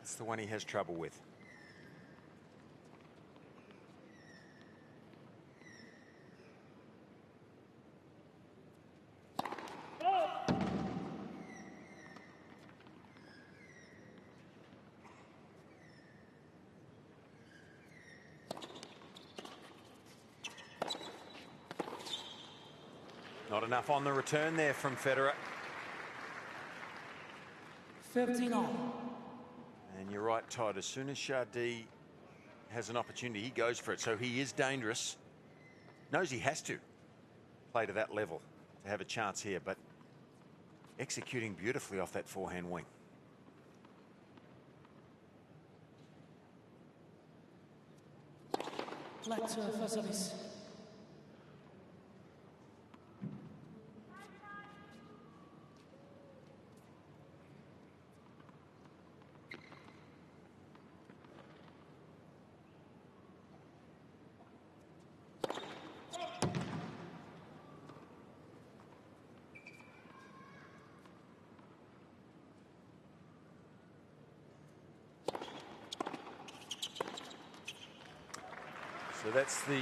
That's the one he has trouble with. Not enough on the return there from Federer. 15 all. And you're right, Todd. As soon as Chardy has an opportunity, he goes for it. So he is dangerous. Knows he has to play to that level to have a chance here, but executing beautifully off that forehand wing. Flat first service. So that's the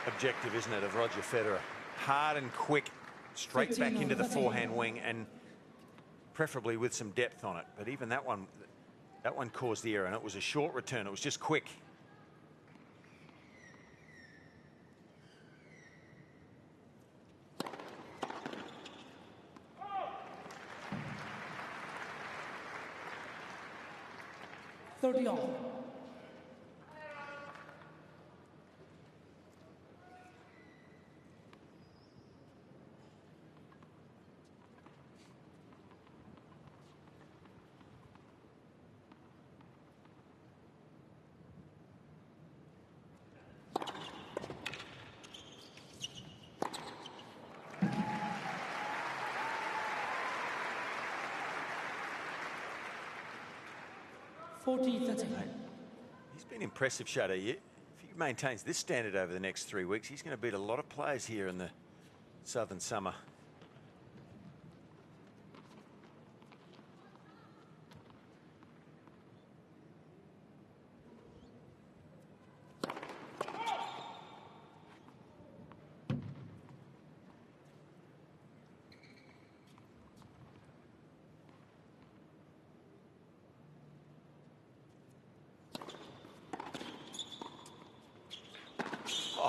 objective, isn't it, of Roger Federer? Hard and quick, straight back into the forehand wing, and preferably with some depth on it. But even that one caused the error, and it was a short return. It was just quick. $30 all. He's been impressive, Chardy. If he maintains this standard over the next 3 weeks, he's going to beat a lot of players here in the Southern Summer.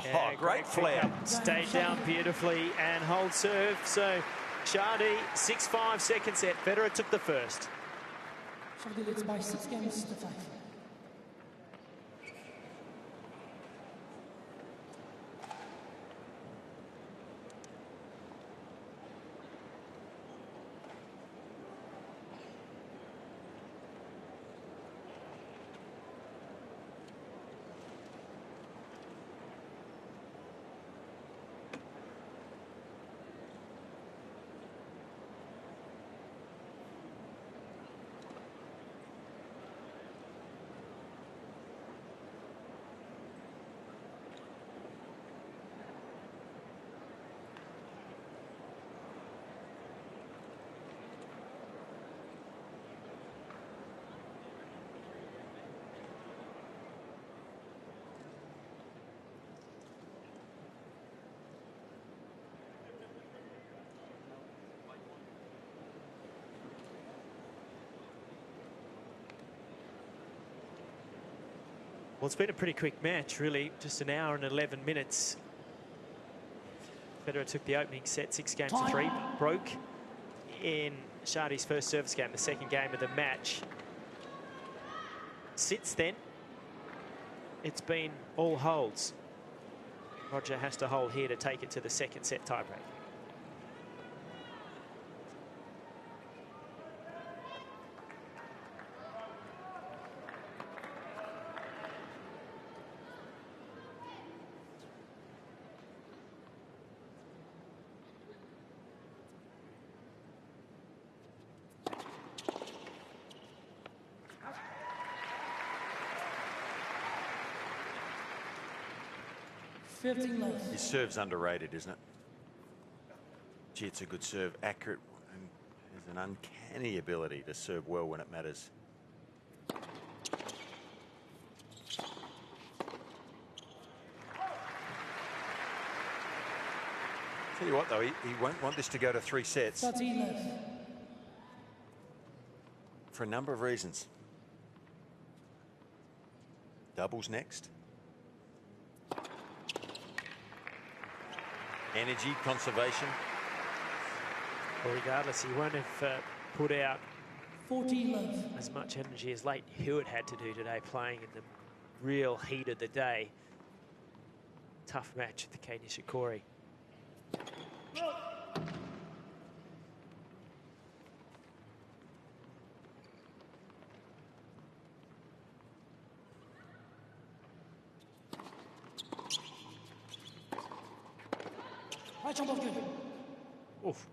Yeah, great flare. Stayed down beautifully and hold serve. So Chardy, 6-5 second set. Federer took the first. Chardy leads by 6 games to 5. Well, it's been a pretty quick match, really. Just an hour and 11 minutes. Federer took the opening set 6 games to 3. Broke in Chardy's first service game, the second game of the match. Since then, it's been all holds. Roger has to hold here to take it to the second set tiebreak. His serve's underrated, isn't it? Gee, it's a good serve, accurate, and has an uncanny ability to serve well when it matters. Tell you what, though, he won't want this to go to 3 sets. For a number of reasons. Doubles next. Energy, conservation. Well, regardless, he won't have put out as much energy as late Hewitt had to do today, playing in the real heat of the day. Tough match with Kei Nishikori. Oof.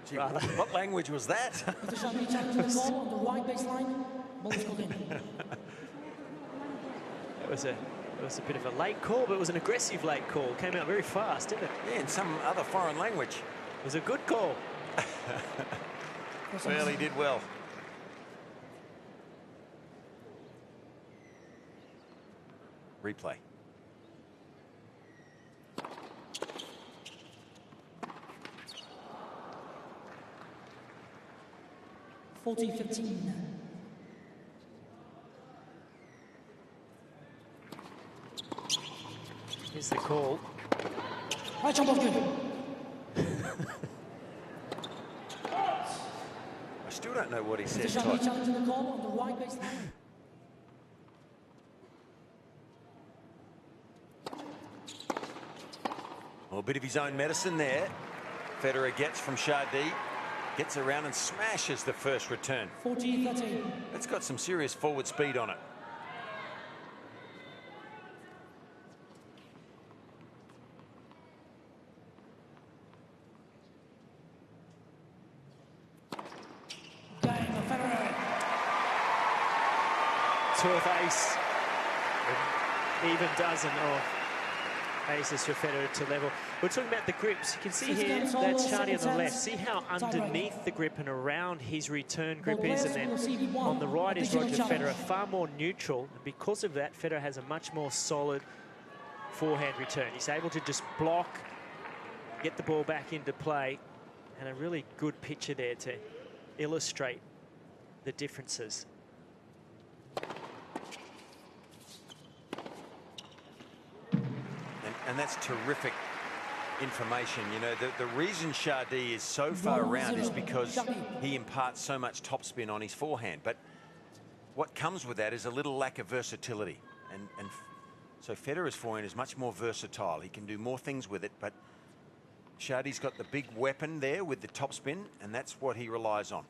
Gee, what language was that? It was a bit of a late call, but it was an aggressive late call. Came out very fast, didn't it? Yeah, in some other foreign language. It was a good call. Well, he did well. Replay. Here's the call. Right jump off good. I still don't know what he said. Challenging the call on the right baseline. Well, a bit of his own medicine there. Federer gets from Chardy. Gets around and smashes the first return. 14-13. It's got some serious forward speed on it. Fourth ace. An even dozen of aces for Federer to level. We're talking about the grips. You can see here, that's Chardy on the left. See how underneath the grip and around his return grip is, and then on the right is Roger Federer, far more neutral. And because of that, Federer has a much more solid forehand return. He's able to just block, get the ball back into play, and a really good picture there to illustrate the differences. And that's terrific information. You know, the reason Chardy is so far around is because he imparts so much topspin on his forehand. But what comes with that is a little lack of versatility. And so Federer's forehand is much more versatile. He can do more things with it, but Chardy's got the big weapon there with the topspin, and that's what he relies on.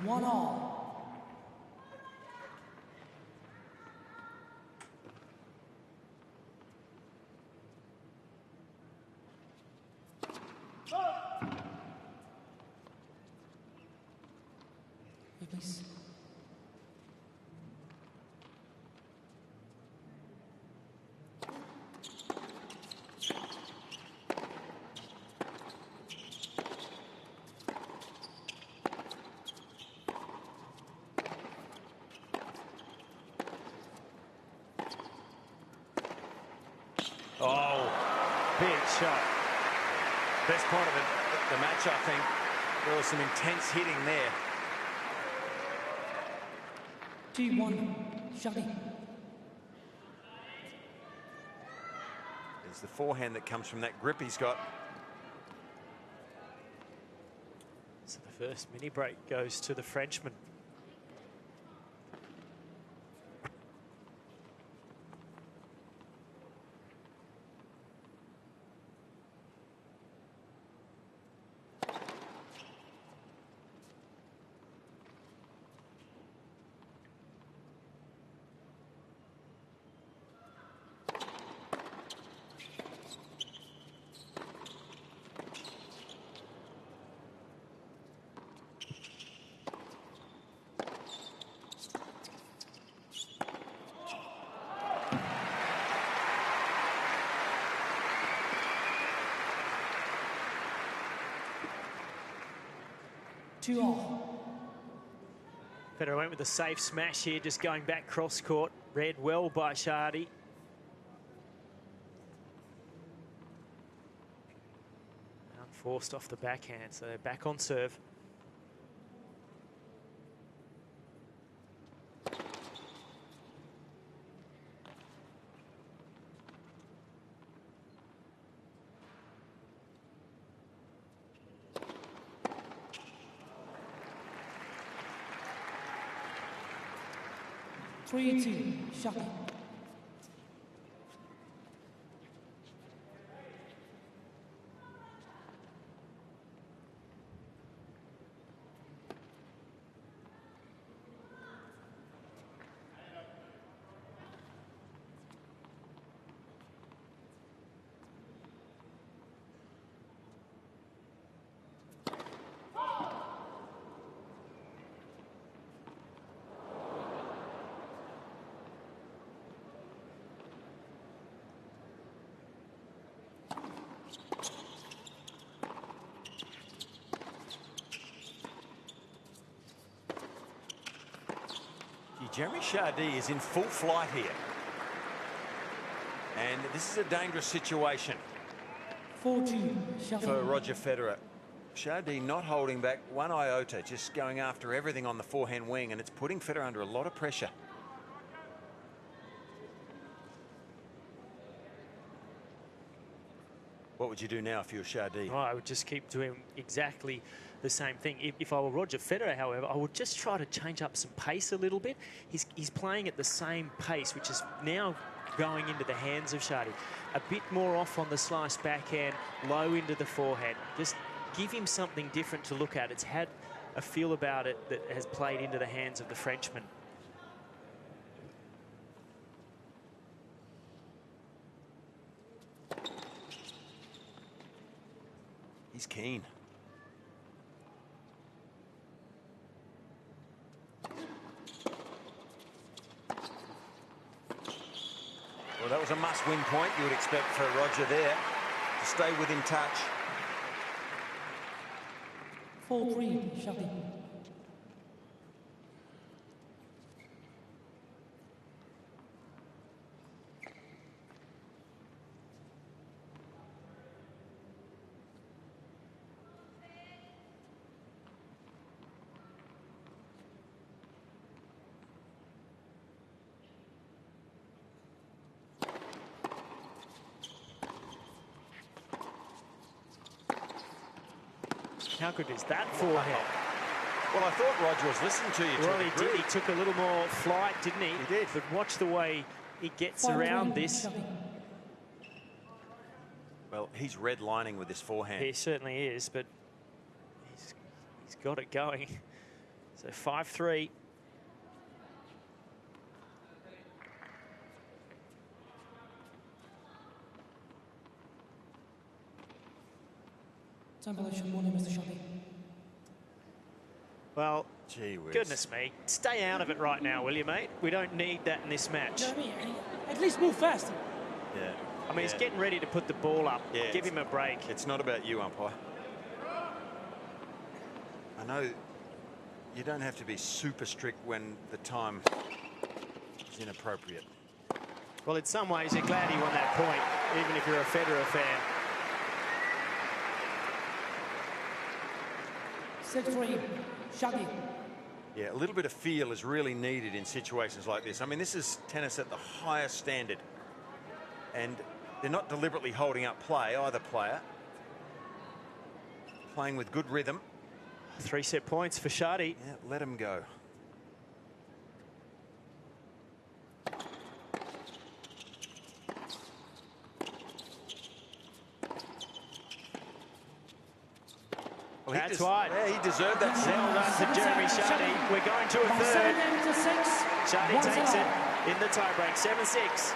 One all. Please. Oh, big shot. Best part of the match, I think. There was some intense hitting there. 2-1, Chardy. It's the forehand that comes from that grip he's got. So the first mini break goes to the Frenchman. Two all. Federer went with a safe smash here, just going back cross court. Read well by Chardy. Forced off the backhand, so they're back on serve. Three, two, Chardy. Jeremy Chardy is in full flight here. And this is a dangerous situation 4-2, Chardy. for Roger Federer. Chardy not holding back one iota, just going after everything on the forehand wing, and it's putting Federer under a lot of pressure. What would you do now if you were Chardy? Oh, I would just keep doing exactly the same thing. If I were Roger Federer, however, I would just try to change up some pace a little bit. He's playing at the same pace, which is now going into the hands of Chardy. A bit more off on the slice backhand, low into the forehand. Just give him something different to look at. It's had a feel about it that has played into the hands of the Frenchman. He's keen. Well, that was a must-win point you would expect for Roger there to stay within touch. 4-3, Chardy. How good is that forehand? Well, I thought Roger was listening to you. Well, he did. He took a little more flight, didn't he? He did. But watch the way he gets around this. Well, he's redlining with this forehand. He certainly is, but he's got it going. So 5-3. Mr. Chardy. Well, gee whiz. Goodness me. Stay out of it right now, will you, mate? We don't need that in this match. You know what I mean? At least move faster. Yeah. I mean, he's getting ready to put the ball up. Yeah, Give him a break. It's not about you, umpire. I know you don't have to be super strict when the time is inappropriate. Well, in some ways, you're glad he won that point, even if you're a Federer fan. 6-3, Chardy. Yeah, a little bit of feel is really needed in situations like this. I mean, this is tennis at the highest standard. And they're not deliberately holding up play, either player. Playing with good rhythm. 3-set points for Chardy. Yeah, let him go. Well, That's right. Yeah, he deserved that. Well done to Jeremy Chardy. We're going to a third. Chardy takes it in the tiebreak, 7-6.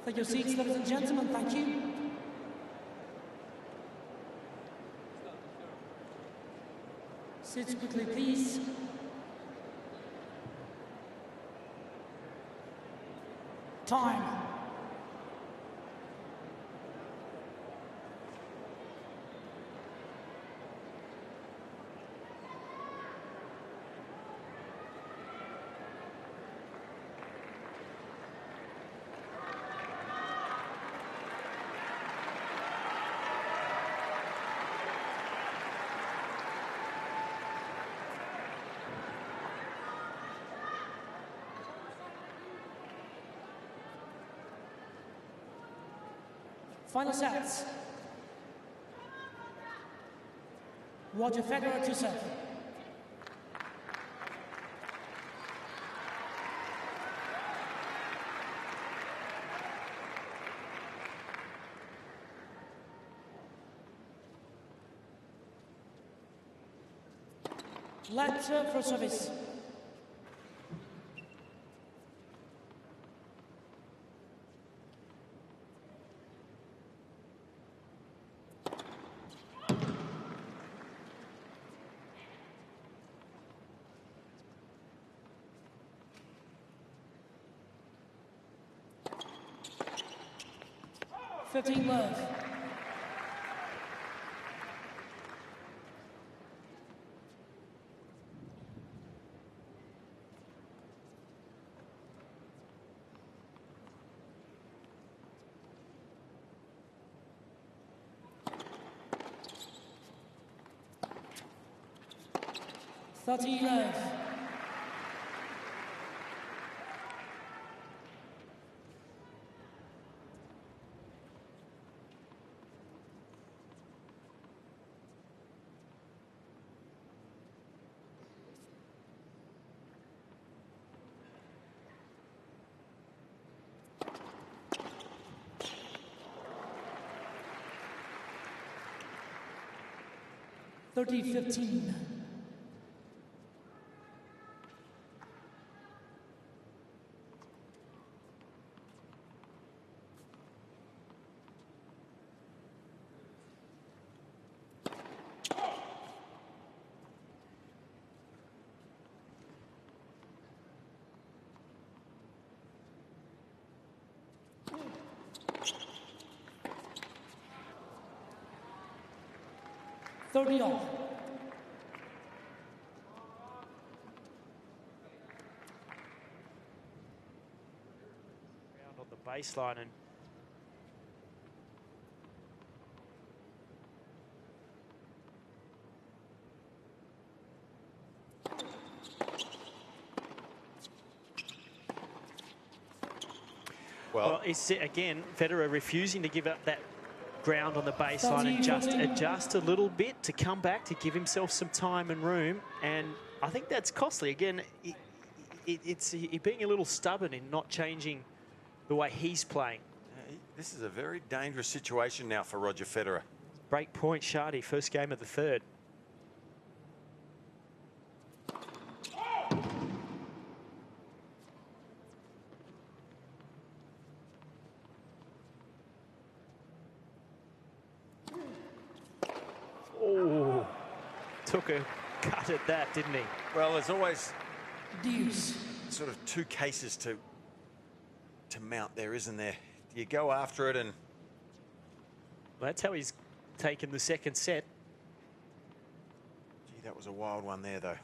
Take your seats, ladies and gentlemen. Thank you. Sit quickly, please. Time. Final sets. Roger Federer to serve. Let for service. Love. Love. 30-15. All. Ground on the baseline, and well, it's again Federer refusing to give up that ground on the baseline and just adjust a little bit to come back to give himself some time and room, and I think that's costly. Again, it's being a little stubborn in not changing the way he's playing. This is a very dangerous situation now for Roger Federer. Break point, Chardy, first game of the third. Oh, took a cut at that, didn't he? Well, there's always Deuce. sort of two cases to mount there, isn't there? You go after it, and Well, that's how he's taken the second set. gee, that was a wild one there, though.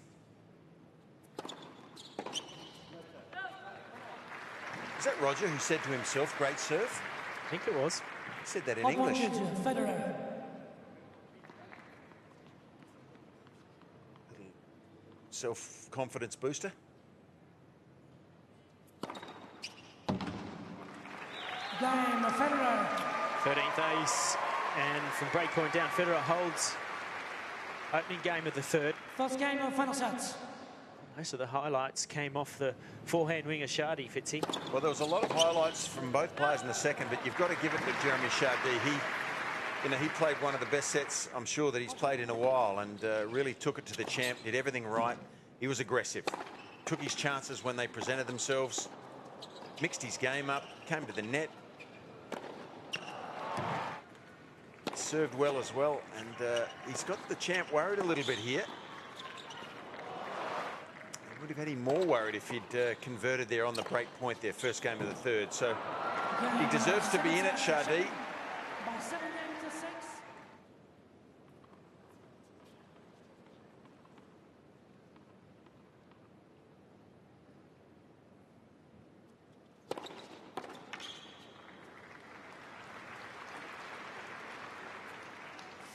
Is that Roger who said to himself, great serve? I think it was. He said that in English. Advantage, Federer. Little self-confidence booster. Game, Federer. 13th ace, and from break point down, Federer holds opening game of the third. First game of final sets. Most of the highlights came off the forehand winger Chardy, Fitzy. Well, there was a lot of highlights from both players in the second, but you've got to give it to Jeremy Chardy. He played one of the best sets, I'm sure, that he's played in a while, and really took it to the champ, did everything right. He was aggressive, took his chances when they presented themselves, mixed his game up, came to the net, served well as well, and he's got the champ worried a little bit here. He would have had him more worried if he'd converted there on the break point there, first game of the third. So he deserves to be in it, Chardy. By 7 games to 6.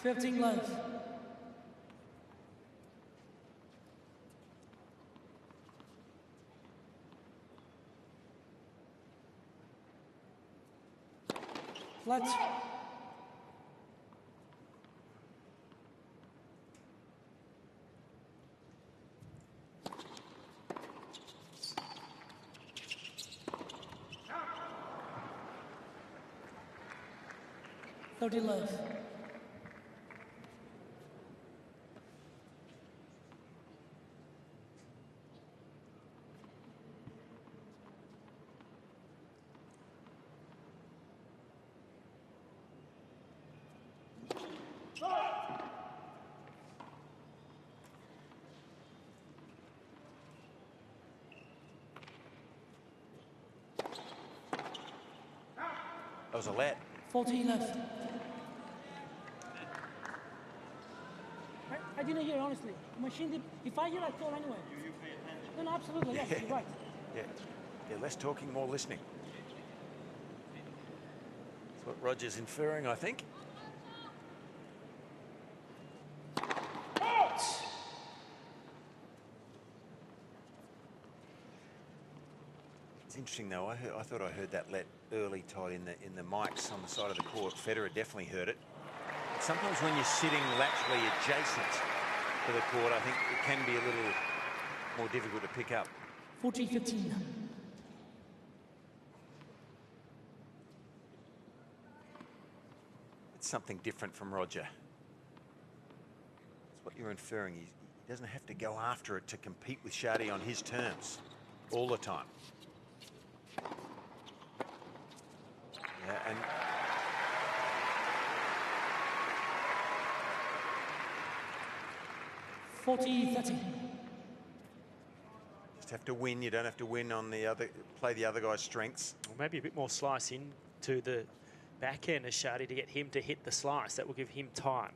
Fifteen left. Flat. Thirty left. That was a let. 14 left. I didn't hear, honestly. Machine did. If I hear, I call anyway. You pay attention. No, absolutely. Yes, you're right. Yeah, less talking, more listening. That's what Roger's inferring, I think. It's interesting though. I thought I heard that let early, Todd, in the mics on the side of the court. Federer definitely heard it. But sometimes when you're sitting laterally adjacent to the court, I think it can be a little more difficult to pick up. 40-15. It's something different from Roger. That's what you're inferring. He doesn't have to go after it to compete with Chardy on his terms all the time. Yeah, and 40-30. Just have to win. You don't have to win on the other, play the other guy's strengths. Well, maybe a bit more slice into the back end of Chardy to get him to hit the slice. That will give him time.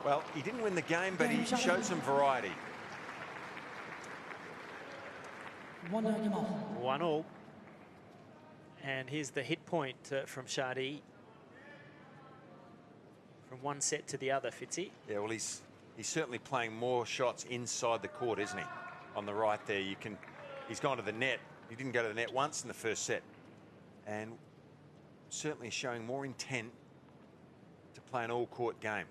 Well, he didn't win the game, but he showed some variety. 1-1. And here's the hit point from Chardy. From one set to the other, Fitzy. Yeah, well, he's certainly playing more shots inside the court, isn't he? On the right there, he's gone to the net. He didn't go to the net once in the first set. And certainly showing more intent to play an all-court game.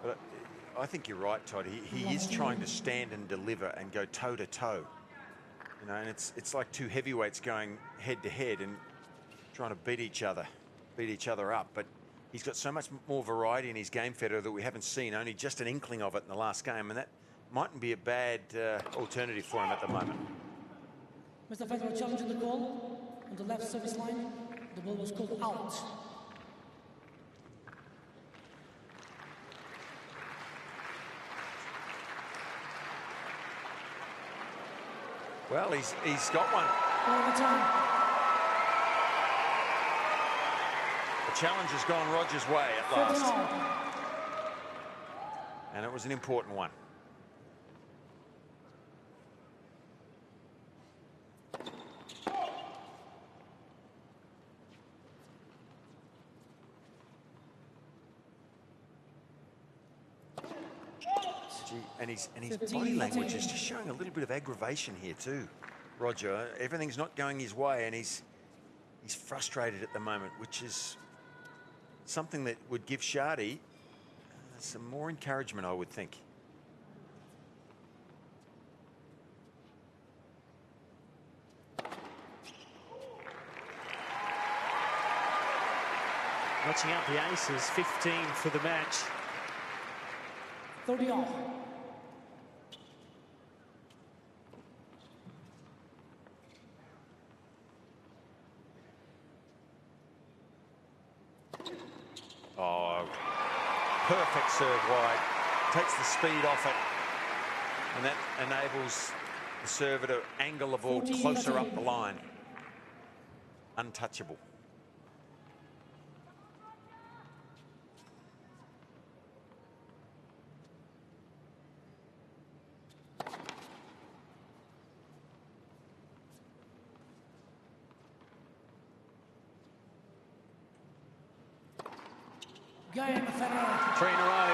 But I think you're right, Todd. He is trying to stand and deliver and go toe to toe. You know, and it's like two heavyweights going head to head and trying to beat each other up. But he's got so much more variety in his game, Federer, that we haven't seen. Only just an inkling of it in the last game, and that mightn't be a bad alternative for him at the moment. Mr. Federer challenging the call on the left service line. The ball was called out. Well, he's got one. All the time. The challenge has gone Roger's way at last. And it was an important one. And his body language is just showing a little bit of aggravation here too, Roger. Everything's not going his way, and he's frustrated at the moment, which is something that would give Chardy some more encouragement, I would think. Watching out the aces, 15 for the match. 30 off. Oh, perfect serve wide. Takes the speed off it. And that enables the server to angle the ball closer up the line. Untouchable. Game, Federer. 3 in a row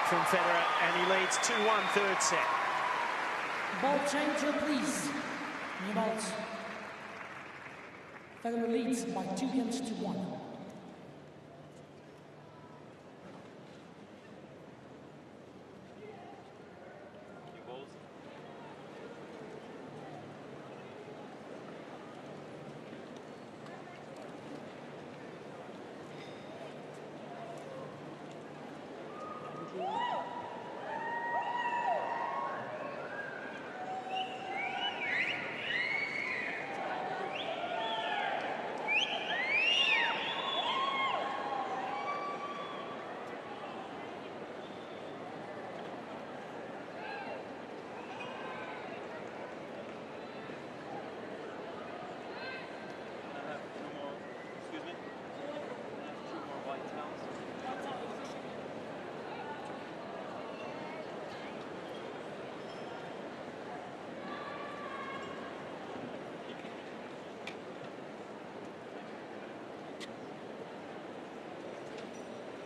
from Federer, and he leads 2-1 third set. Ball changer, please. New balls. Federer leads by 2 games to 1.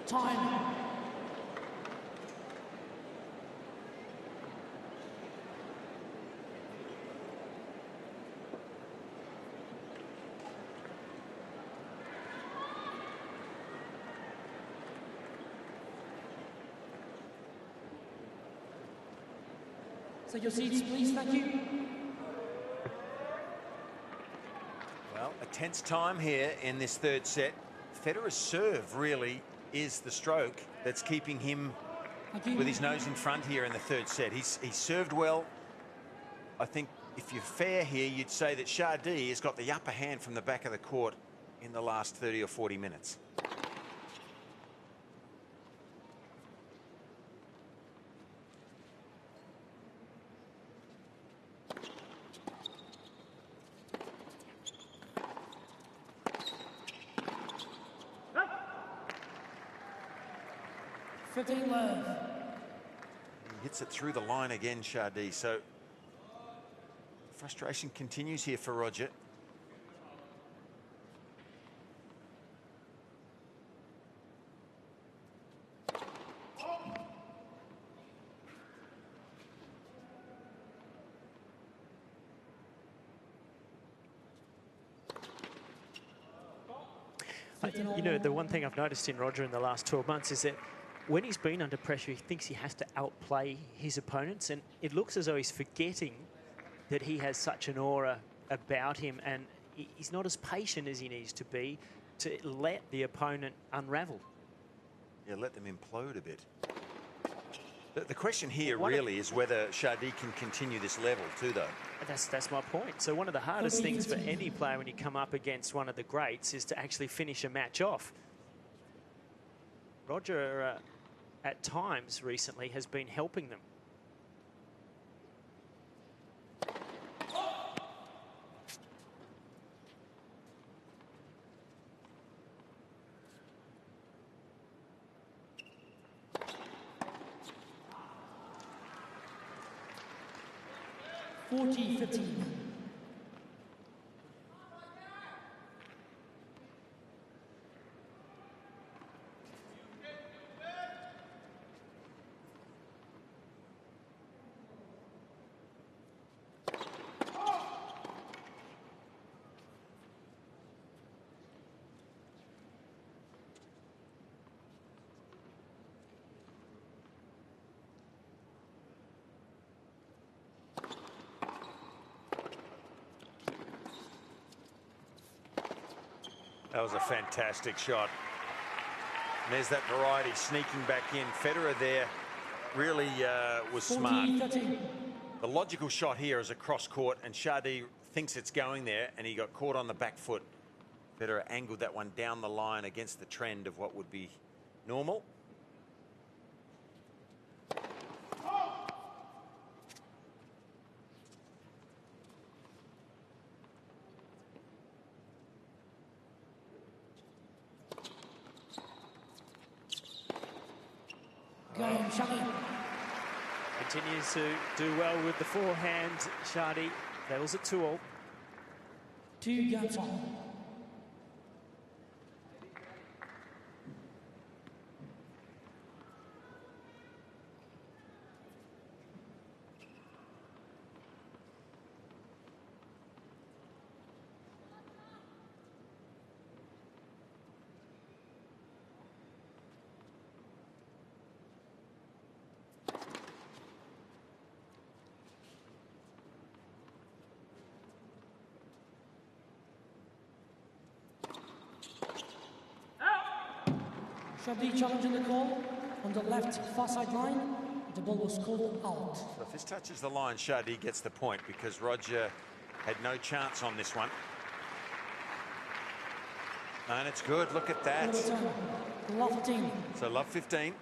Time. So your seats, please. Thank you. Well, a tense time here in this third set. Federer's serve really is the stroke that's keeping him with his nose in front here in the third set. He's served well. I think if you're fair here, you'd say that Chardy has got the upper hand from the back of the court in the last 30 or 40 minutes. He hits it through the line again, Chardy. So frustration continues here for Roger. You know, the one thing I've noticed in Roger in the last 12 months is that when he's been under pressure, he thinks he has to outplay his opponents, and it looks as though he's forgetting that he has such an aura about him, and he's not as patient as he needs to be to let the opponent unravel. Yeah, let them implode a bit. The question here really is whether Chardy can continue this level too, though. That's my point. So one of the hardest things for any player when you come up against one of the greats is to actually finish a match off. Roger, at times recently, has been helping them. $40-15. That was a fantastic shot. And there's that variety sneaking back in. Federer there really was smart. The logical shot here is a cross court, and Chardy thinks it's going there, and he got caught on the back foot. Federer angled that one down the line against the trend of what would be normal. Continues to do well with the forehand. Chardy levels it 2-all. 2 games on. Chardy challenging the call on the left far side line. The ball was called out. So if this touches the line, Chardy gets the point because Roger had no chance on this one. And it's good. Look at that. Love 15. So love 15.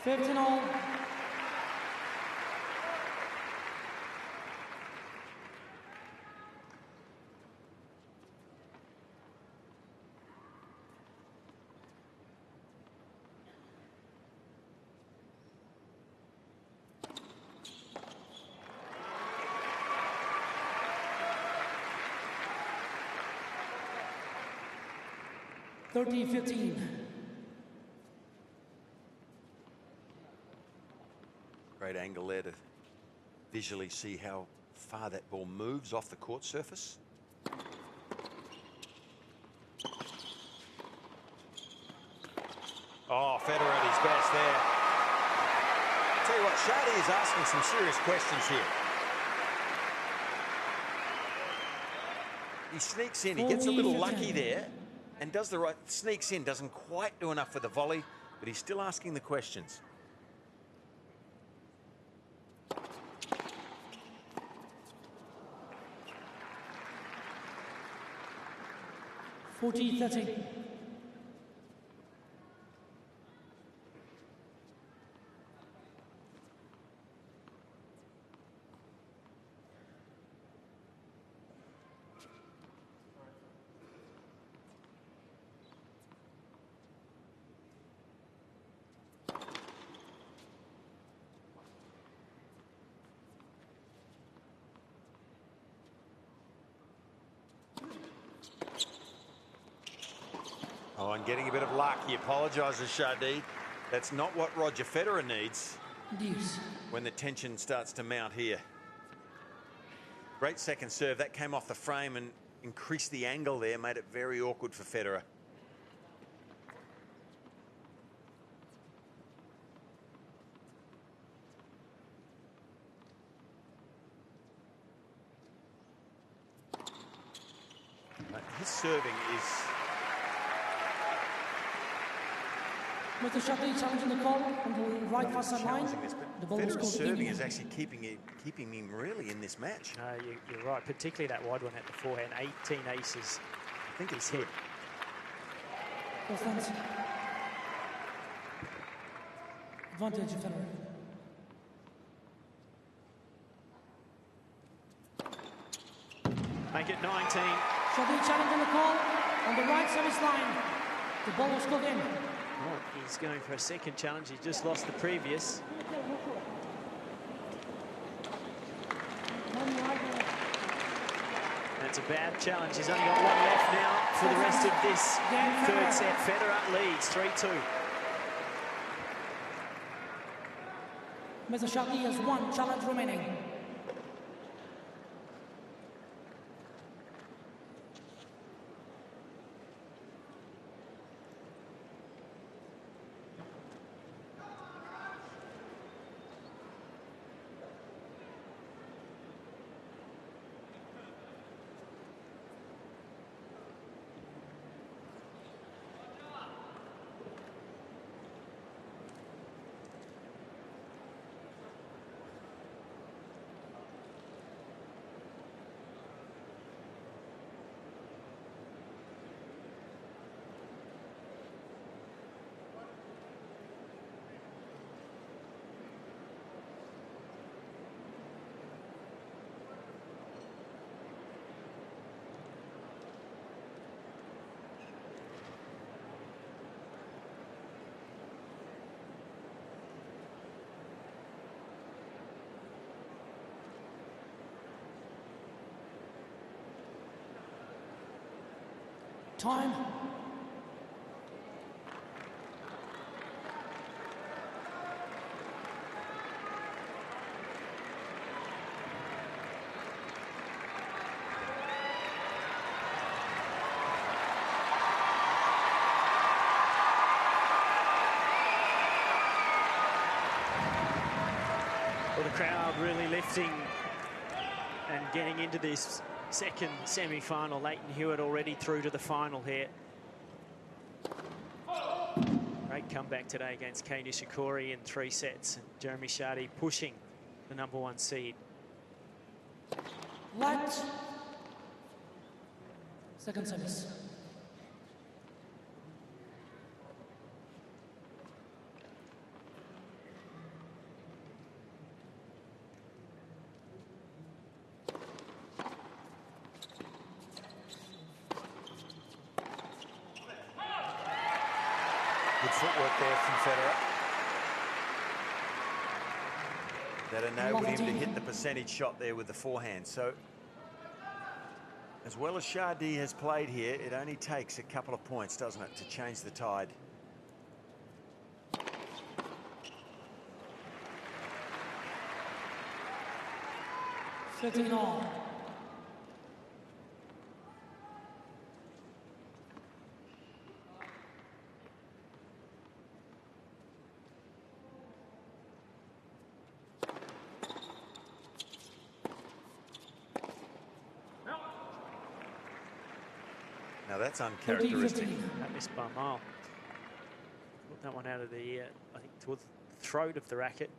$15-all. $13-15. Great angle there to visually see how far that ball moves off the court surface. Oh, Federer at his best there. I'll tell you what, Chardy is asking some serious questions here. He sneaks in, he gets a little lucky there and does the right, sneaks in, doesn't quite do enough for the volley, but he's still asking the questions. (40-30). Oh, and getting a bit of luck. He apologises, Chardy. That's not what Roger Federer needs when the tension starts to mount here. Great second serve. That came off the frame and increased the angle there, made it very awkward for Federer. His serving is... Mr. Chardy challenging the call on the right far side line. The ball was Federer's called serving in. is actually keeping him really in this match. You're right, particularly that wide one at the forehand. 18 aces. I think it's hit. Advantage of Federer. Make it 19. Chardy challenging the call on the right service line. The ball was called in. Oh, he's going for a second challenge. He just lost the previous. That's a bad challenge. He's only got one left now for the rest of this third set. Federer leads 3-2. Mr. Chardy has one challenge remaining. Time. Well, the crowd really lifting and getting into this second semi-final. Leighton Hewitt already through to the final here. Great comeback today against Kei Nishikori in 3 sets. And Jeremy Chardy pushing the #1 seed. Light. Second service. Good footwork there from Federer. That enabled him to hit the percentage shot there with the forehand. So, as well as Chardy has played here, it only takes a couple of points, doesn't it, to change the tide. Setting on. Now that's uncharacteristic. That missed by a mile. Put that one out of the, I think, towards the throat of the racket.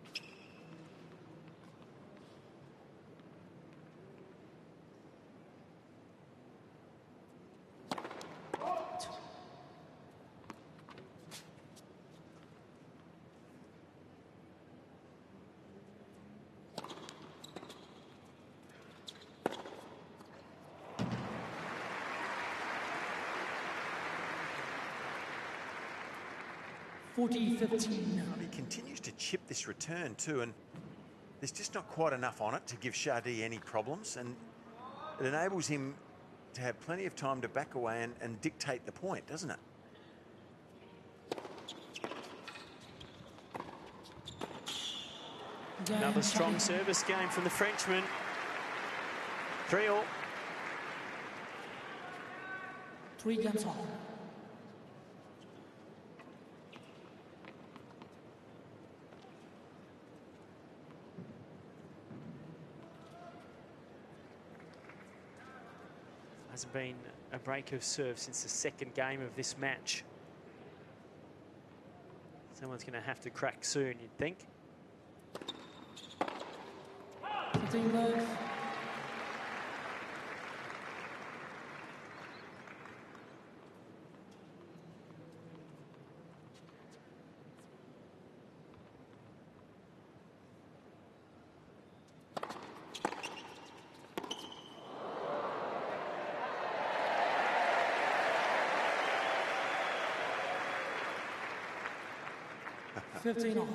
He continues to chip this return too, and there's just not quite enough on it to give Chardy any problems, and it enables him to have plenty of time to back away and dictate the point, doesn't it? Another strong service game from the Frenchman. 3-all. 3 games off. Hasn't been a break of serve since the second game of this match. Someone's going to have to crack soon, you'd think. 15 love. $15 all.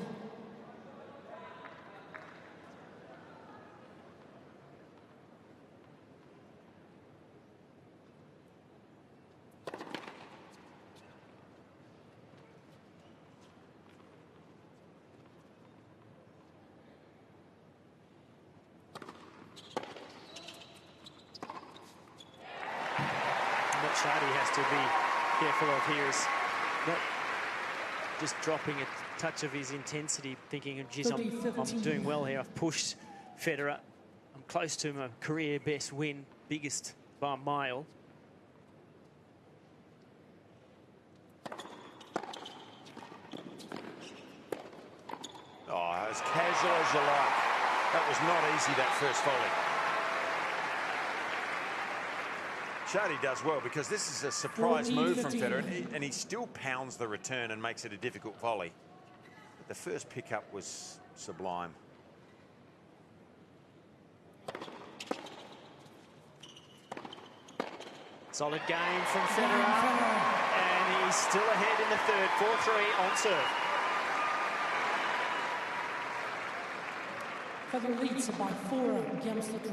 What Chardy has to be careful of here is not just dropping a touch of his intensity, thinking, geez, I'm doing well here. I've pushed Federer. I'm close to my career best win, biggest by a mile. Oh, as casual as you like. That was not easy, that first volley. Chardy does well because this is a surprise move from Federer, and he still pounds the return and makes it a difficult volley. But the first pickup was sublime. Solid game from Federer, and he's still ahead in the third, 4-3 on serve. Federer leads by 4 games to 3.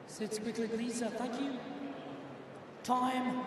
Sits quickly, please. Thank you. Time.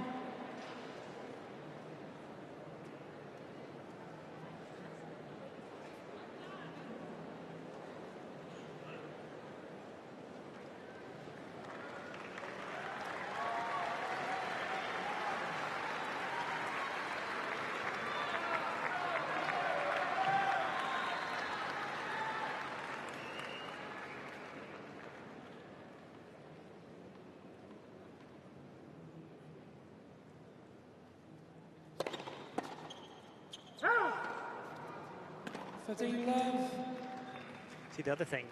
See, the other thing,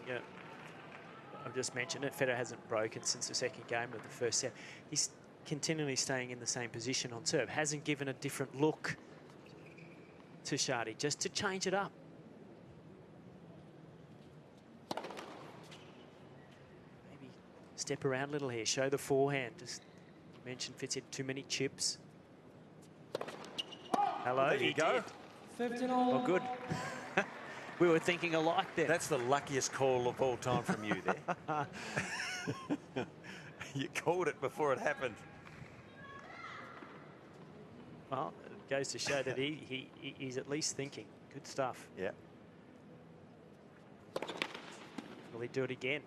I've just mentioned it, Federer hasn't broken since the second game of the first set. He's continually staying in the same position on serve, hasn't given a different look to Chardy, just to change it up. step around a little here, show the forehand. Just mentioned Fitz had too many chips. Hello, there you go. 15 all. Oh, good. We were thinking alike there. That's the luckiest call of all time from you there. You called it before it happened. Well, it goes to show that he's at least thinking. Good stuff. Yeah. Will he do it again?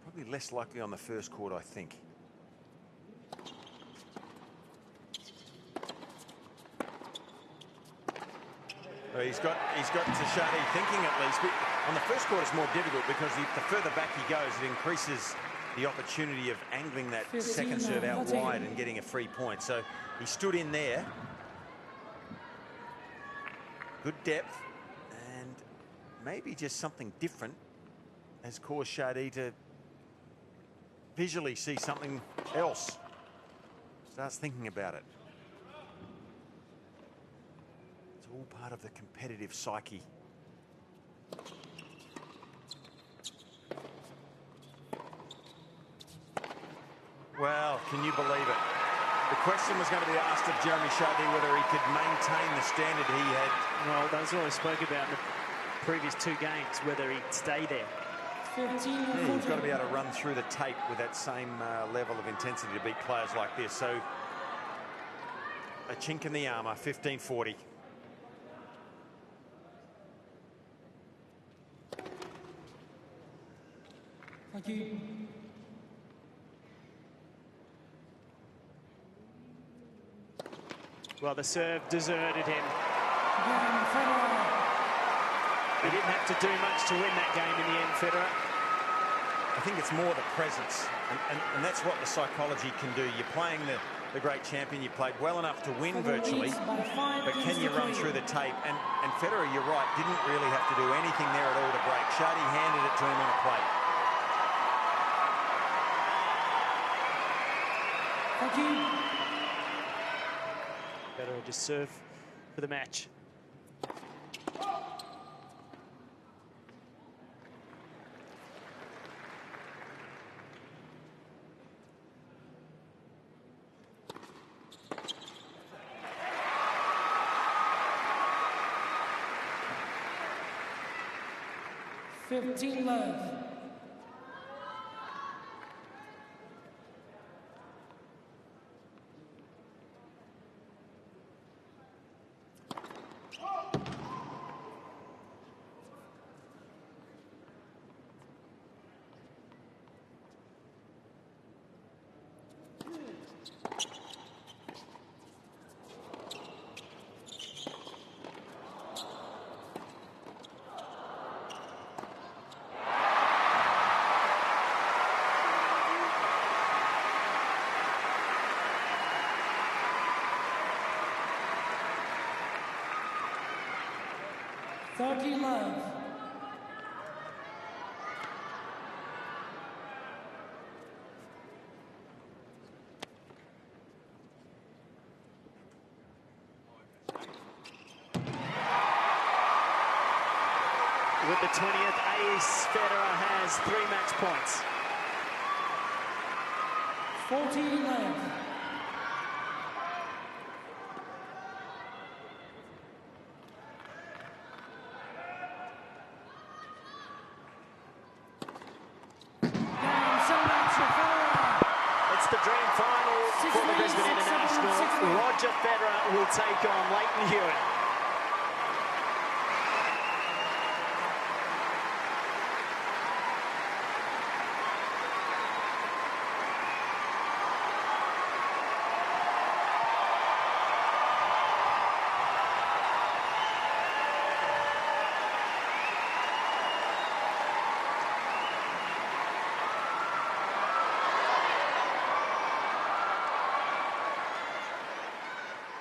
Probably less likely on the first court, I think. Well, he's got to Chardy thinking at least. But on the first court, it's more difficult because the further back he goes, it increases the opportunity of angling that second serve out wide and getting a free point. So he stood in there. Good depth, and maybe just something different has caused Chardy to visually see something else. Starts thinking about it. It's all part of the competitive psyche. Well, can you believe it? The question was going to be asked of Jeremy Chardy whether he could maintain the standard he had. Well, that's what I spoke about in the previous two games, whether he'd stay there. 15 Yeah, he's got to be able to run through the tape with that same level of intensity to beat players like this. So a chink in the armour, 15-40. Thank you. Well, the serve deserted him. Federer. He didn't have to do much to win that game in the end, Federer. I think it's more the presence, and that's what the psychology can do. You're playing the great champion. You played well enough to win virtually, but can you run through the tape? And Federer, you're right, didn't really have to do anything there at all to break. Chardy handed it to him on a plate. Thank you. Federer just serve for the match. Love. Love. With the 20th ace, Federer has 3 match points. 14 love. The dream final for the Brisbane International. Roger Federer will take on Leighton Hewitt.